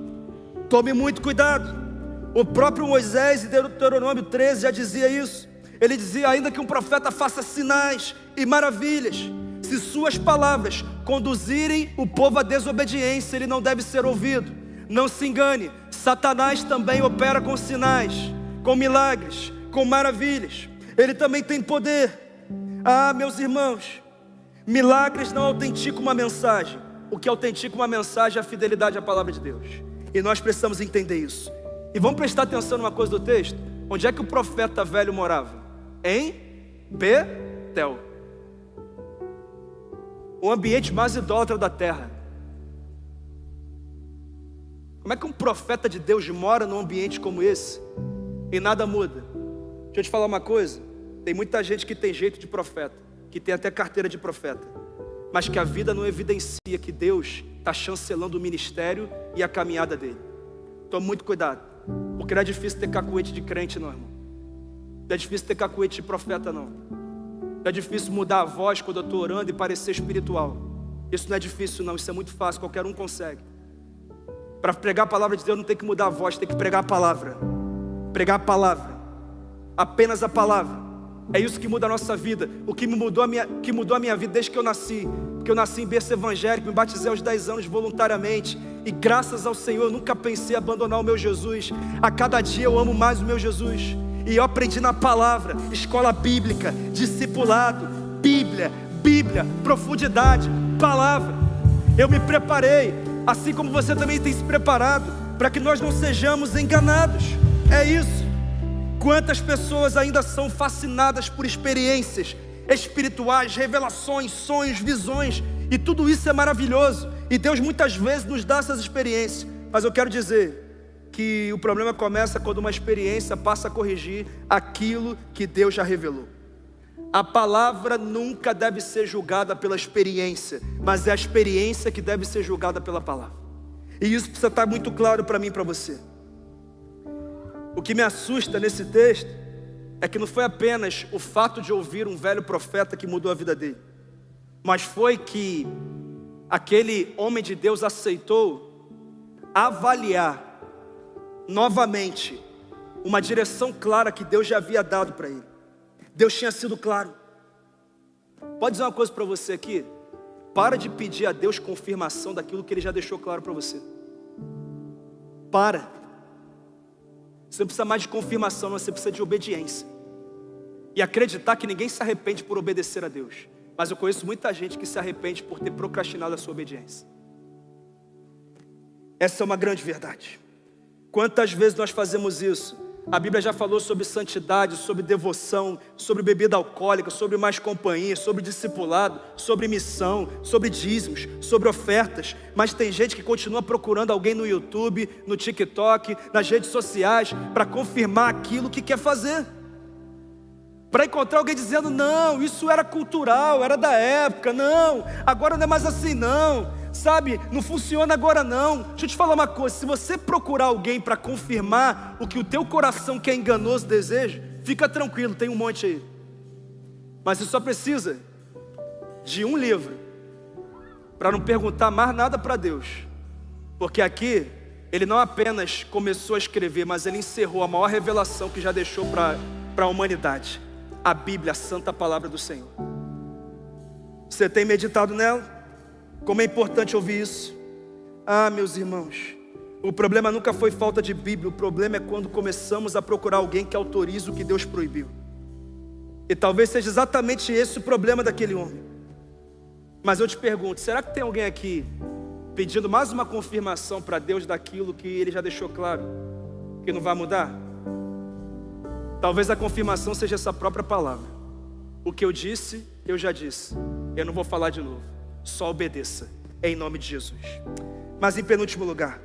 Tome muito cuidado. O próprio Moisés, em Deuteronômio 13, já dizia isso. Ele dizia: ainda que um profeta faça sinais e maravilhas, se suas palavras conduzirem o povo à desobediência, ele não deve ser ouvido. Não se engane, Satanás também opera com sinais, com milagres, com maravilhas. Ele também tem poder. Ah, meus irmãos, milagres não autenticam uma mensagem. O que autentica uma mensagem é a fidelidade à palavra de Deus. E nós precisamos entender isso. E vamos prestar atenção numa coisa do texto. Onde é que o profeta velho morava? Em Betel, o ambiente mais idólatra da terra. Como é que um profeta de Deus mora num ambiente como esse e nada muda? Deixa eu te falar uma coisa: tem muita gente que tem jeito de profeta, que tem até carteira de profeta, mas que a vida não evidencia que Deus está chancelando o ministério e a caminhada dele. Tome muito cuidado, porque não é difícil ter cacuete de crente não, irmão. Não é difícil ter cacuete de profeta não. Não é difícil mudar a voz quando eu estou orando e parecer espiritual. Isso não é difícil não, isso é muito fácil, qualquer um consegue. Para pregar a palavra de Deus não tem que mudar a voz, tem que pregar a palavra. Pregar a palavra, apenas a palavra. É isso que muda a nossa vida. O que mudou a minha vida desde que eu nasci. Porque eu nasci em berço evangélico, me batizei aos 10 anos voluntariamente. E graças ao Senhor eu nunca pensei em abandonar o meu Jesus. A cada dia eu amo mais o meu Jesus. E eu aprendi na palavra, escola bíblica, discipulado, Bíblia, profundidade, palavra. Eu me preparei, assim como você também tem se preparado, para que nós não sejamos enganados. É isso. Quantas pessoas ainda são fascinadas por experiências espirituais, revelações, sonhos, visões, e tudo isso é maravilhoso, e Deus muitas vezes nos dá essas experiências, mas eu quero dizer que o problema começa quando uma experiência passa a corrigir aquilo que Deus já revelou. A palavra nunca deve ser julgada pela experiência, mas é a experiência que deve ser julgada pela palavra. E isso precisa estar muito claro para mim e para você. O que me assusta nesse texto é que não foi apenas o fato de ouvir um velho profeta que mudou a vida dele, mas foi que aquele homem de Deus aceitou avaliar novamente uma direção clara que Deus já havia dado para ele. Deus tinha sido claro. Pode dizer uma coisa para você aqui? Para de pedir a Deus confirmação daquilo que Ele já deixou claro para você. Para. Você não precisa mais de confirmação, você precisa de obediência. E acreditar que ninguém se arrepende por obedecer a Deus. Mas eu conheço muita gente que se arrepende por ter procrastinado a sua obediência. Essa é uma grande verdade. Quantas vezes nós fazemos isso? A Bíblia já falou sobre santidade, sobre devoção, sobre bebida alcoólica, sobre mais companhia, sobre discipulado, sobre missão, sobre dízimos, sobre ofertas. Mas tem gente que continua procurando alguém no YouTube, no TikTok, nas redes sociais, para confirmar aquilo que quer fazer. Para encontrar alguém dizendo, não, isso era cultural, era da época, não, agora não é mais assim não, sabe, não funciona agora não. Deixa eu te falar uma coisa, se você procurar alguém para confirmar o que o teu coração que é enganoso deseja, fica tranquilo, tem um monte aí. Mas você só precisa de um livro, para não perguntar mais nada para Deus. Porque aqui, ele não apenas começou a escrever, mas ele encerrou a maior revelação que já deixou para a humanidade. A Bíblia, a santa palavra do Senhor. Você tem meditado nela? Como é importante ouvir isso. Ah, meus irmãos, o problema nunca foi falta de Bíblia. O problema é quando começamos a procurar alguém que autoriza o que Deus proibiu. E talvez seja exatamente esse o problema daquele homem. Mas eu te pergunto, será que tem alguém aqui pedindo mais uma confirmação para Deus daquilo que Ele já deixou claro, que não vai mudar? Talvez a confirmação seja essa própria palavra. O que eu disse, eu já disse. Eu não vou falar de novo. Só obedeça, em nome de Jesus. Mas em penúltimo lugar,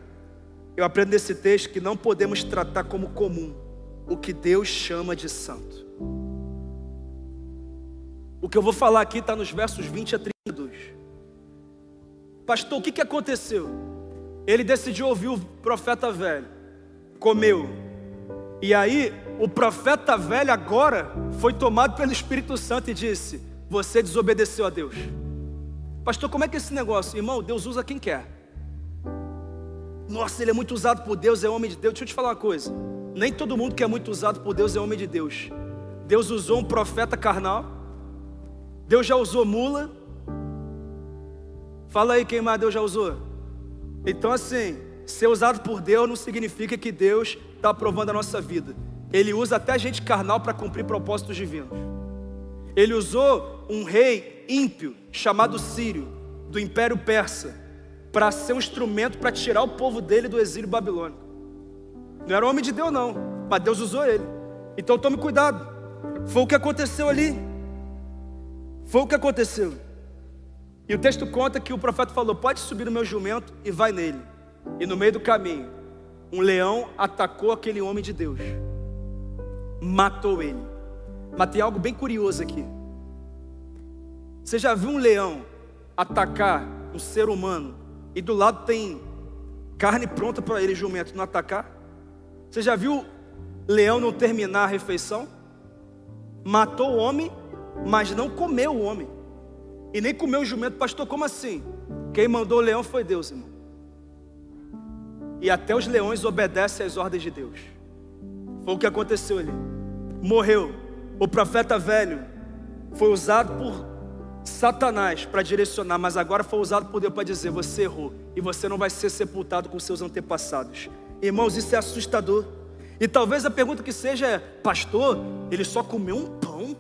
eu aprendo nesse texto que não podemos tratar como comum o que Deus chama de santo. O que eu vou falar aqui está nos versos 20 a 32. Pastor, o que aconteceu? Ele decidiu ouvir o profeta velho, comeu. E aí, o profeta velho agora foi tomado pelo Espírito Santo e disse, você desobedeceu a Deus. Pastor, como é que é esse negócio? Irmão, Deus usa quem quer. Nossa, ele é muito usado por Deus, é homem de Deus. Deixa eu te falar uma coisa, nem todo mundo que é muito usado por Deus é homem de Deus. Deus usou um profeta carnal, Deus já usou mula. Fala aí quem mais Deus já usou. Então assim, ser usado por Deus não significa que Deus está aprovando a nossa vida. Ele usa até gente carnal para cumprir propósitos divinos. Ele usou um rei ímpio chamado Sírio, do Império Persa, para ser um instrumento para tirar o povo dele do exílio babilônico. Não era homem de Deus não, mas Deus usou ele. Então tome cuidado. Foi o que aconteceu ali. Foi o que aconteceu. E o texto conta que o profeta falou, pode subir no meu jumento e vai nele. E no meio do caminho, um leão atacou aquele homem de Deus, matou ele. Mas tem algo bem curioso aqui. Você já viu um leão atacar um ser humano e do lado tem carne pronta para ele, jumento, não atacar? Você já viu leão não terminar a refeição? Matou o homem, mas não comeu o homem. E nem comeu o jumento. Pastor, como assim? Quem mandou o leão foi Deus, irmão. E até os leões obedecem às ordens de Deus. Foi o que aconteceu ali. Morreu. O profeta velho foi usado por Satanás para direcionar, mas agora foi usado por Deus para dizer, você errou e você não vai ser sepultado com seus antepassados. Irmãos, isso é assustador. E talvez a pergunta que seja é, pastor, ele só comeu um pão?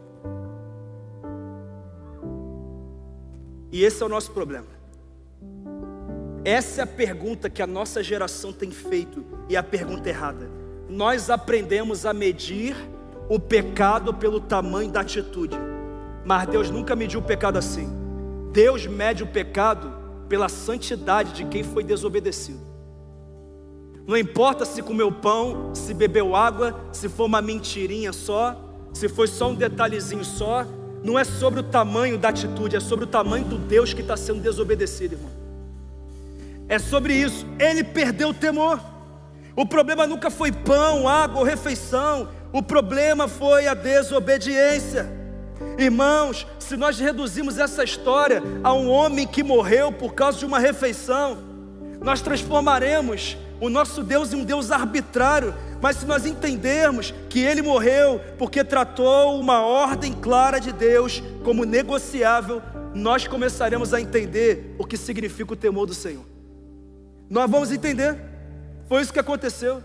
E esse é o nosso problema. Essa é a pergunta que a nossa geração tem feito, e a pergunta errada. Nós aprendemos a medir o pecado pelo tamanho da atitude, mas Deus nunca mediu o pecado assim. Deus mede o pecado pela santidade de quem foi desobedecido. Não importa se comeu pão, se bebeu água, se foi uma mentirinha só, se foi só um detalhezinho só. Não é sobre o tamanho da atitude, é sobre o tamanho do Deus que está sendo desobedecido, irmão. É sobre isso. Ele perdeu o temor. O problema nunca foi pão, água ou refeição. O problema foi a desobediência. Irmãos, se nós reduzimos essa história a um homem que morreu por causa de uma refeição, nós transformaremos o nosso Deus em um Deus arbitrário. Mas se nós entendermos que Ele morreu porque tratou uma ordem clara de Deus como negociável, nós começaremos a entender o que significa o temor do Senhor. Nós vamos entender. Foi isso que aconteceu.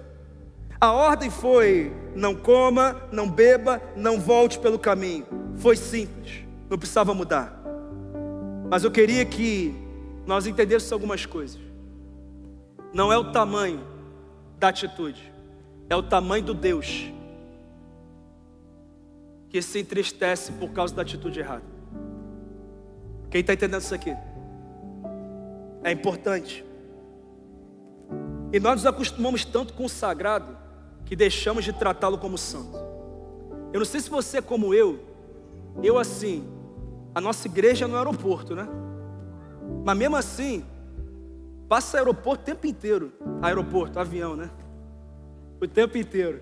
A ordem foi: não coma, não beba, não volte pelo caminho. Foi simples, não precisava mudar. Mas eu queria que nós entendêssemos algumas coisas. Não é o tamanho da atitude, é o tamanho do Deus que se entristece por causa da atitude errada. Quem está entendendo isso aqui? É importante. E nós nos acostumamos tanto com o sagrado que deixamos de tratá-lo como santo. Eu não sei se você é como eu assim, a nossa igreja é no aeroporto, né? Mas mesmo assim, passa aeroporto o tempo inteiro. Aeroporto, avião, né? O tempo inteiro.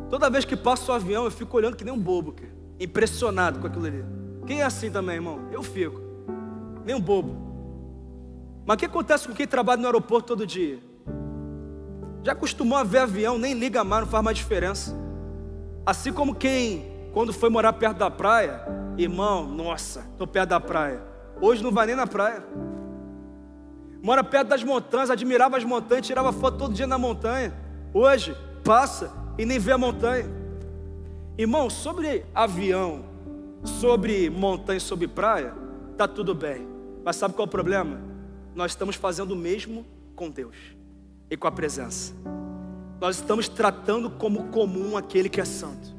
Toda vez que passa o avião, eu fico olhando que nem um bobo, cara. Impressionado com aquilo ali. Quem é assim também, irmão? Eu fico. Nem um bobo. Mas o que acontece com quem trabalha no aeroporto todo dia? Já acostumou a ver avião, nem liga mais, não faz mais diferença. Assim como quem, quando foi morar perto da praia, irmão, nossa, estou perto da praia. Hoje não vai nem na praia. Mora perto das montanhas, admirava as montanhas, tirava foto todo dia na montanha. Hoje, passa e nem vê a montanha. Irmão, sobre avião, sobre montanha, sobre praia, tá tudo bem. Mas sabe qual é o problema? Nós estamos fazendo o mesmo com Deus e com a presença. Nós estamos tratando como comum aquele que é santo.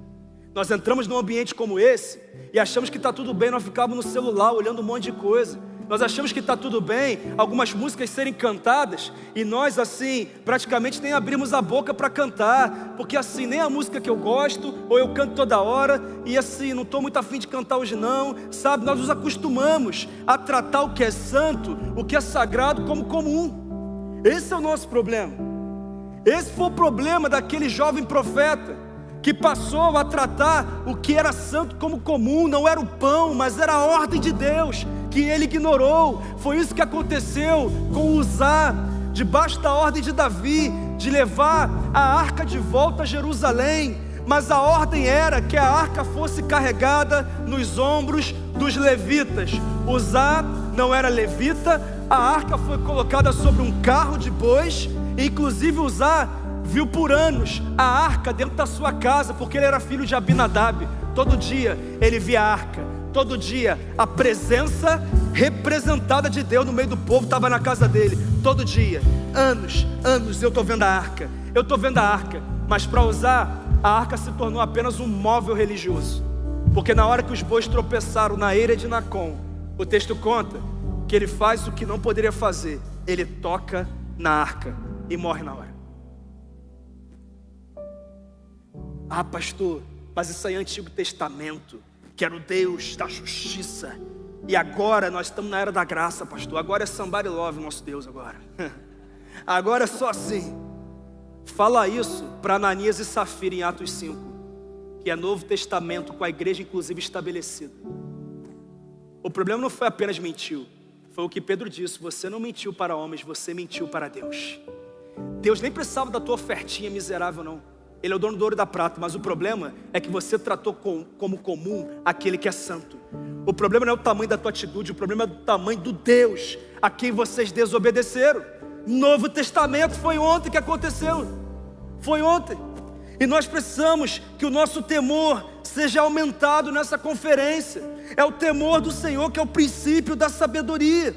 Nós entramos num ambiente como esse e achamos que está tudo bem, nós ficamos no celular olhando um monte de coisa. Nós achamos que está tudo bem, algumas músicas serem cantadas, e nós assim, praticamente nem abrimos a boca para cantar, porque assim, nem a música que eu gosto, ou eu canto toda hora, e assim, não estou muito afim de cantar hoje não, sabe? Nós nos acostumamos a tratar o que é santo, o que é sagrado como comum. Esse é o nosso problema. Esse foi o problema daquele jovem profeta, que passou a tratar o que era santo como comum. Não era o pão, mas era a ordem de Deus, que ele ignorou. Foi isso que aconteceu com Uzá, debaixo da ordem de Davi, de levar a arca de volta a Jerusalém. Mas a ordem era que a arca fosse carregada nos ombros dos levitas. Uzá não era levita, a arca foi colocada sobre um carro de bois, e inclusive Uzá viu por anos a arca dentro da sua casa, porque ele era filho de Abinadab. Todo dia ele via a arca, todo dia a presença representada de Deus no meio do povo estava na casa dele. Todo dia, anos eu estou vendo a arca, eu estou vendo a arca. Mas para Uzá, a arca se tornou apenas um móvel religioso, porque na hora que os bois tropeçaram na eira de Nacon, o texto conta que ele faz o que não poderia fazer. Ele toca na arca e morre na hora. Ah, pastor, mas isso aí é Antigo Testamento, que era o Deus da justiça. E agora nós estamos na era da graça, pastor. Agora é somebody love nosso Deus agora. Agora é só assim. Fala isso para Ananias e Safira em Atos 5, que é Novo Testamento, com a igreja inclusive estabelecida. O problema não foi apenas mentiu, foi o que Pedro disse: você não mentiu para homens, você mentiu para Deus. Deus nem precisava da tua ofertinha miserável não. Ele é o dono do ouro e da prata, mas o problema é que você tratou como comum aquele que é santo. O problema não é o tamanho da tua atitude, o problema é o tamanho do Deus a quem vocês desobedeceram. Novo Testamento, foi ontem que aconteceu. Foi ontem. E nós precisamos que o nosso temor seja aumentado nessa conferência. É o temor do Senhor que é o princípio da sabedoria.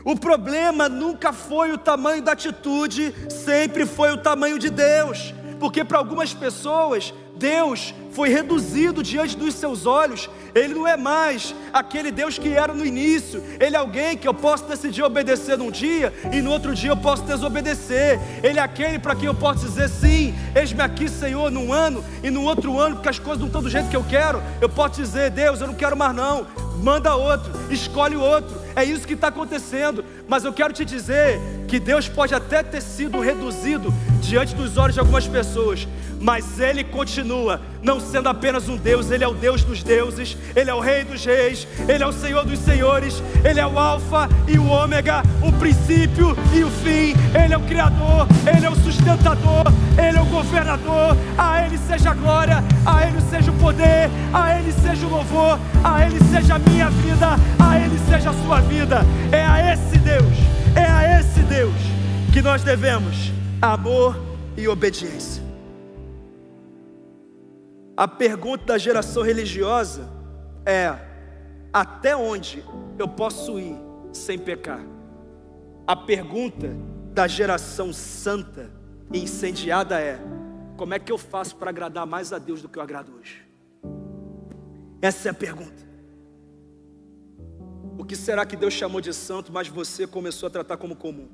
O problema nunca foi o tamanho da atitude, sempre foi o tamanho de Deus. Porque para algumas pessoas, Deus foi reduzido diante dos seus olhos. Ele não é mais aquele Deus que era no início. Ele é alguém que eu posso decidir obedecer num dia e no outro dia eu posso desobedecer. Ele é aquele para quem eu posso dizer sim, eis-me aqui, Senhor, num ano, e no outro ano, porque as coisas não estão do jeito que eu quero, eu posso dizer: Deus, eu não quero mais não, manda outro, escolhe outro. É isso que está acontecendo. Mas eu quero te dizer que Deus pode até ter sido reduzido diante dos olhos de algumas pessoas, mas Ele continua não sendo apenas um Deus. Ele é o Deus dos deuses, Ele é o Rei dos reis, Ele é o Senhor dos senhores, Ele é o Alfa e o Ômega, o princípio e o fim. Ele é o Criador, Ele é o sustentador, Ele é o governador. A Ele seja a glória, a Ele seja o poder, a Ele seja o louvor, a Ele seja a minha vida, a Ele seja a sua vida. É a esse Deus que nós devemos amor e obediência. A pergunta da geração religiosa é: até onde eu posso ir sem pecar? A pergunta da geração santa e incendiada é: como é que eu faço para agradar mais a Deus do que eu agrado hoje? Essa é a pergunta. O que será que Deus chamou de santo, mas você começou a tratar como comum?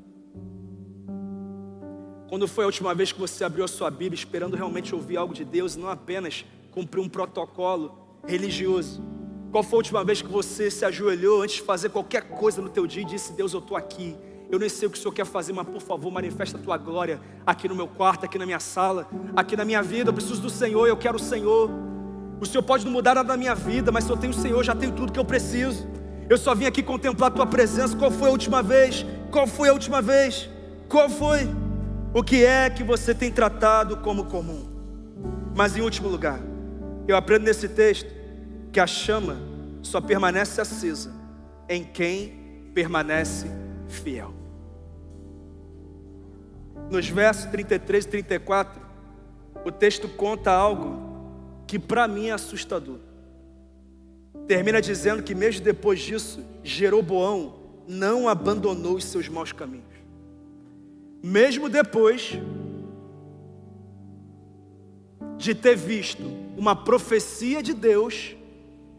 Quando foi a última vez que você abriu a sua Bíblia esperando realmente ouvir algo de Deus e não apenas cumprir um protocolo religioso? Qual foi a última vez que você se ajoelhou antes de fazer qualquer coisa no teu dia e disse: Deus, eu estou aqui, eu nem sei o que o Senhor quer fazer, mas por favor manifesta a tua glória aqui no meu quarto, aqui na minha sala, aqui na minha vida. Eu preciso do Senhor, eu quero o Senhor. O Senhor pode não mudar nada na minha vida, mas se eu tenho o Senhor, já tenho tudo que eu preciso. Eu só vim aqui contemplar a tua presença. Qual foi a última vez? Qual foi a última vez? Qual foi? O que é que você tem tratado como comum? Mas em último lugar, eu aprendo nesse texto que a chama só permanece acesa em quem permanece fiel. Nos versos 33 e 34, o texto conta algo que para mim é assustador. Termina dizendo que mesmo depois disso, Jeroboão não abandonou os seus maus caminhos. Mesmo depois de ter visto uma profecia de Deus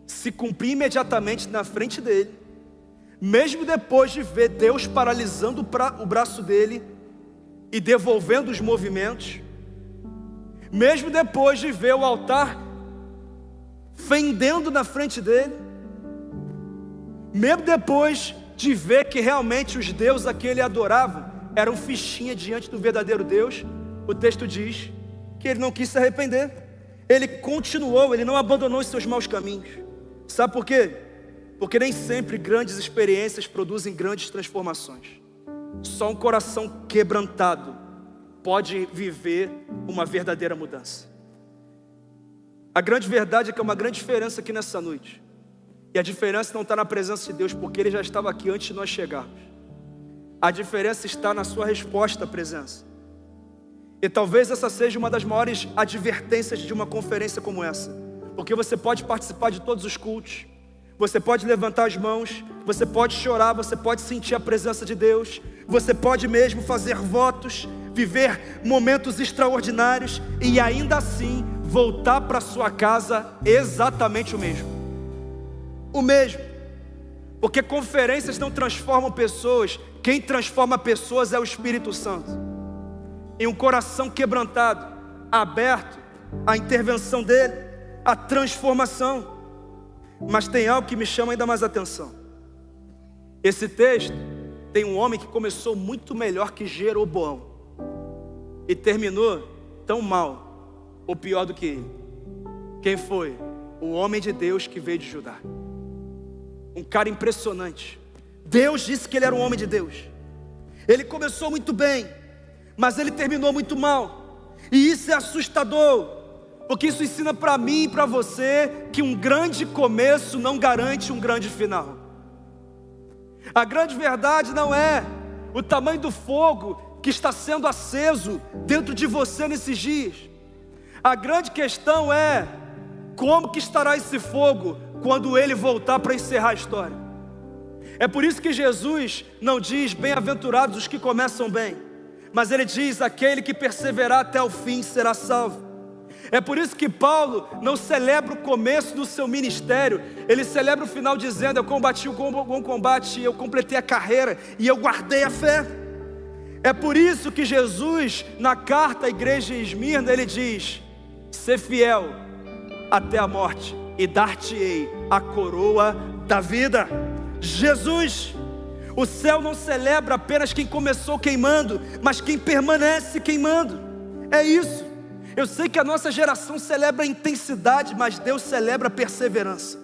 se cumprir imediatamente na frente dele, mesmo depois de ver Deus paralisando o braço dele e devolvendo os movimentos, mesmo depois de ver o altar fendendo na frente dele, mesmo depois de ver que realmente os deuses a que ele adorava eram fichinha diante do verdadeiro Deus, o texto diz que ele não quis se arrepender. Ele continuou, ele não abandonou os seus maus caminhos. Sabe por quê? Porque nem sempre grandes experiências produzem grandes transformações. Só um coração quebrantado pode viver uma verdadeira mudança. A grande verdade é que há uma grande diferença aqui nessa noite. E a diferença não está na presença de Deus, porque Ele já estava aqui antes de nós chegarmos. A diferença está na sua resposta à presença. E talvez essa seja uma das maiores advertências de uma conferência como essa. Porque você pode participar de todos os cultos, você pode levantar as mãos, você pode chorar, você pode sentir a presença de Deus, você pode mesmo fazer votos, viver momentos extraordinários e ainda assim voltar para sua casa exatamente o mesmo. O mesmo. Porque conferências não transformam pessoas, quem transforma pessoas é o Espírito Santo. Em um coração quebrantado, aberto à intervenção dele, à transformação. Mas tem algo que me chama ainda mais atenção. Esse texto tem um homem que começou muito melhor que Jeroboão e terminou tão mal ou pior do que ele. Quem foi? O homem de Deus que veio de Judá. Um cara impressionante. Deus disse que ele era um homem de Deus. Ele começou muito bem, mas ele terminou muito mal. E isso é assustador, porque isso ensina para mim e para você que um grande começo não garante um grande final. A grande verdade não é o tamanho do fogo que está sendo aceso dentro de você nesses dias. A grande questão é como que estará esse fogo quando ele voltar para encerrar a história. É por isso que Jesus não diz bem-aventurados os que começam bem, mas ele diz aquele que perseverar até o fim será salvo. É por isso que Paulo não celebra o começo do seu ministério, ele celebra o final dizendo: eu combati o bom combate, eu completei a carreira e eu guardei a fé. É por isso que Jesus, na carta à igreja de Esmirna, ele diz: ser fiel até a morte e dar-te-ei a coroa da vida. Jesus, O céu não celebra apenas quem começou queimando, mas quem permanece queimando. É isso. Eu sei que a nossa geração celebra a intensidade, mas Deus celebra a perseverança.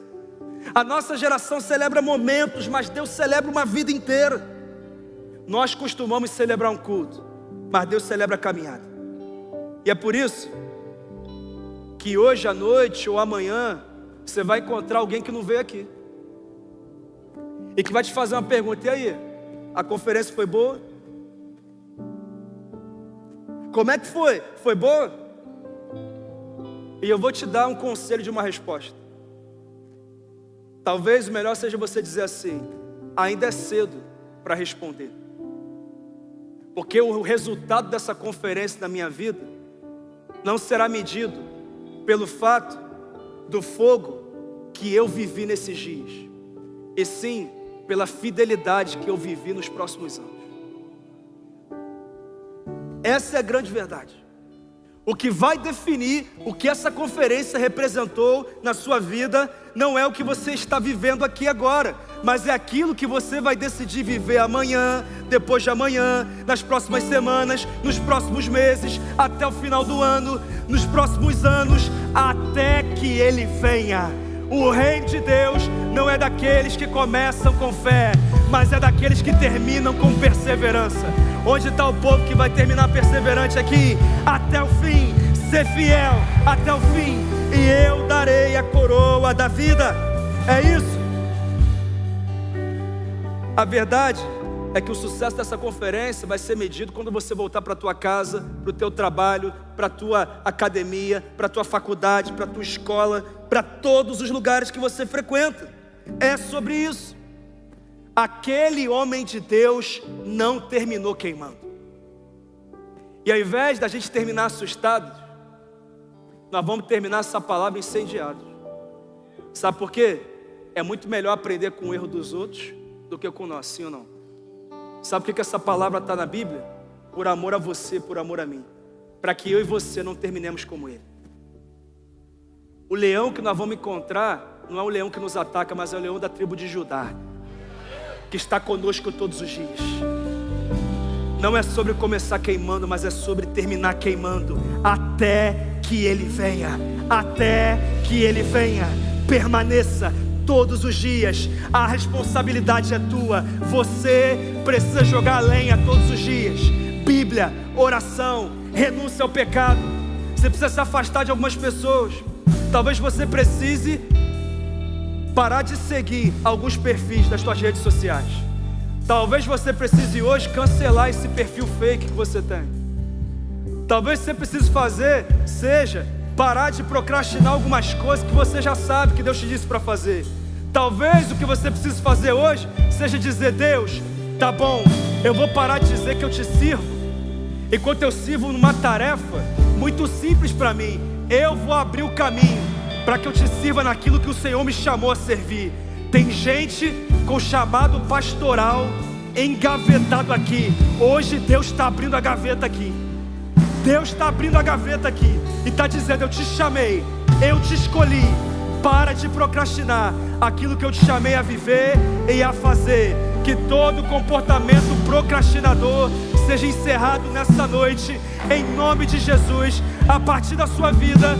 A nossa geração celebra momentos, mas Deus celebra uma vida inteira. Nós costumamos celebrar um culto, mas Deus celebra a caminhada. E é por isso que hoje à noite ou amanhã você vai encontrar alguém que não veio aqui e que vai te fazer uma pergunta: e aí, a conferência foi boa? Como é que foi? Foi boa? E eu vou te dar um conselho de uma resposta. Talvez o melhor seja você dizer assim: ainda é cedo para responder, porque o resultado dessa conferência na minha vida não será medido pelo fato do fogo que eu vivi nesses dias, e sim pela fidelidade que eu vivi nos próximos anos. Essa é a grande verdade. O que vai definir o que essa conferência representou na sua vida não é o que você está vivendo aqui agora, mas é aquilo que você vai decidir viver amanhã, depois de amanhã, nas próximas semanas, nos próximos meses, até o final do ano, nos próximos anos, até que Ele venha. O reino de Deus não é daqueles que começam com fé, mas é daqueles que terminam com perseverança. Onde está o povo que vai terminar perseverante aqui? Até o fim, ser fiel até o fim, e eu darei a coroa da vida. É isso. A verdade é que o sucesso dessa conferência vai ser medido quando você voltar para a tua casa, para o teu trabalho, para a tua academia, para a tua faculdade, para a tua escola, para todos os lugares que você frequenta. É sobre isso. Aquele homem de Deus não terminou queimando. E ao invés da gente terminar assustado, nós vamos terminar essa palavra incendiados. Sabe por quê? É muito melhor aprender com o erro dos outros do que com o nosso, sim ou não? Sabe por que essa palavra está na Bíblia? Por amor a você, por amor a mim, para que eu e você não terminemos como ele. O leão que nós vamos encontrar não é o leão que nos ataca, mas é o leão da tribo de Judá, que está conosco todos os dias. Não é sobre começar queimando, mas é sobre terminar queimando, até que Ele venha. Até que Ele venha. Permaneça todos os dias. A responsabilidade é tua. Você precisa jogar a lenha todos os dias. Bíblia, oração, renúncia ao pecado. Você precisa se afastar de algumas pessoas. Talvez você precise parar de seguir alguns perfis das suas redes sociais. Talvez você precise hoje cancelar esse perfil fake que você tem. Talvez você precise fazer seja parar de procrastinar algumas coisas que você já sabe que Deus te disse para fazer. Talvez o que você precise fazer hoje seja dizer: Deus, tá bom, eu vou parar de dizer que eu te sirvo, enquanto eu sirvo numa tarefa muito simples para mim. Eu vou abrir o caminho para que eu te sirva naquilo que o Senhor me chamou a servir. Tem gente com chamado pastoral engavetado aqui. Hoje Deus está abrindo a gaveta aqui. Deus está abrindo a gaveta aqui e está dizendo: eu te chamei, eu te escolhi. Para de procrastinar aquilo que eu te chamei a viver e a fazer. Que todo comportamento procrastinador seja encerrado nessa noite, em nome de Jesus. A partir da sua vida,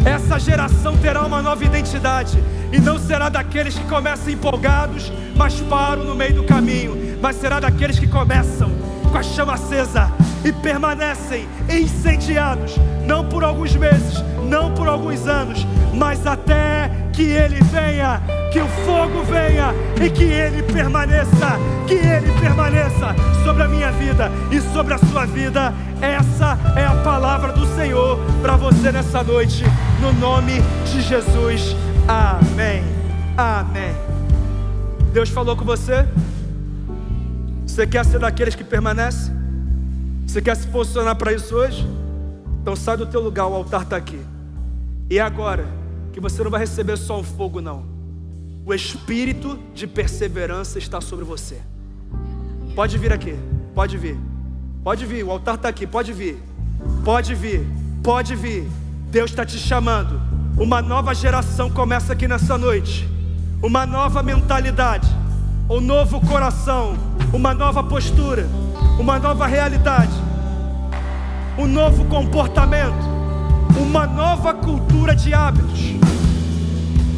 essa geração terá uma nova identidade, e não será daqueles que começam empolgados, mas param no meio do caminho, mas será daqueles que começam com a chama acesa e permanecem incendiados, não por alguns meses, não por alguns anos, mas até que Ele venha, que o fogo venha e que Ele permaneça sobre a minha vida e sobre a sua vida. Essa é a palavra do Senhor para você nessa noite, no nome de Jesus. Amém. Amém. Deus falou com você? Você quer ser daqueles que permanecem? Você quer se posicionar para isso hoje? Então sai do teu lugar, o altar está aqui. E agora, que você não vai receber só um fogo não. O espírito de perseverança está sobre você. Pode vir aqui, pode vir. Pode vir, o altar está aqui, pode vir. Pode vir, pode vir. Deus está te chamando. Uma nova geração começa aqui nessa noite. Uma nova mentalidade. um novo coração, uma nova postura, uma nova realidade, um novo comportamento, uma nova cultura de hábitos,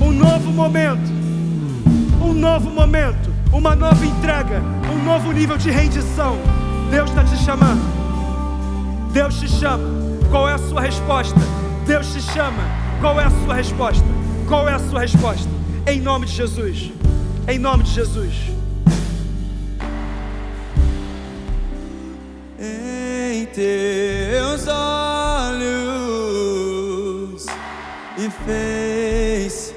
um novo momento, uma nova entrega, um novo nível de rendição. Deus está te chamando. Deus te chama. Qual é a sua resposta? Deus te chama. Qual é a sua resposta? Qual é a sua resposta? Em nome de Jesus. Em nome de Jesus. Em teus olhos e fez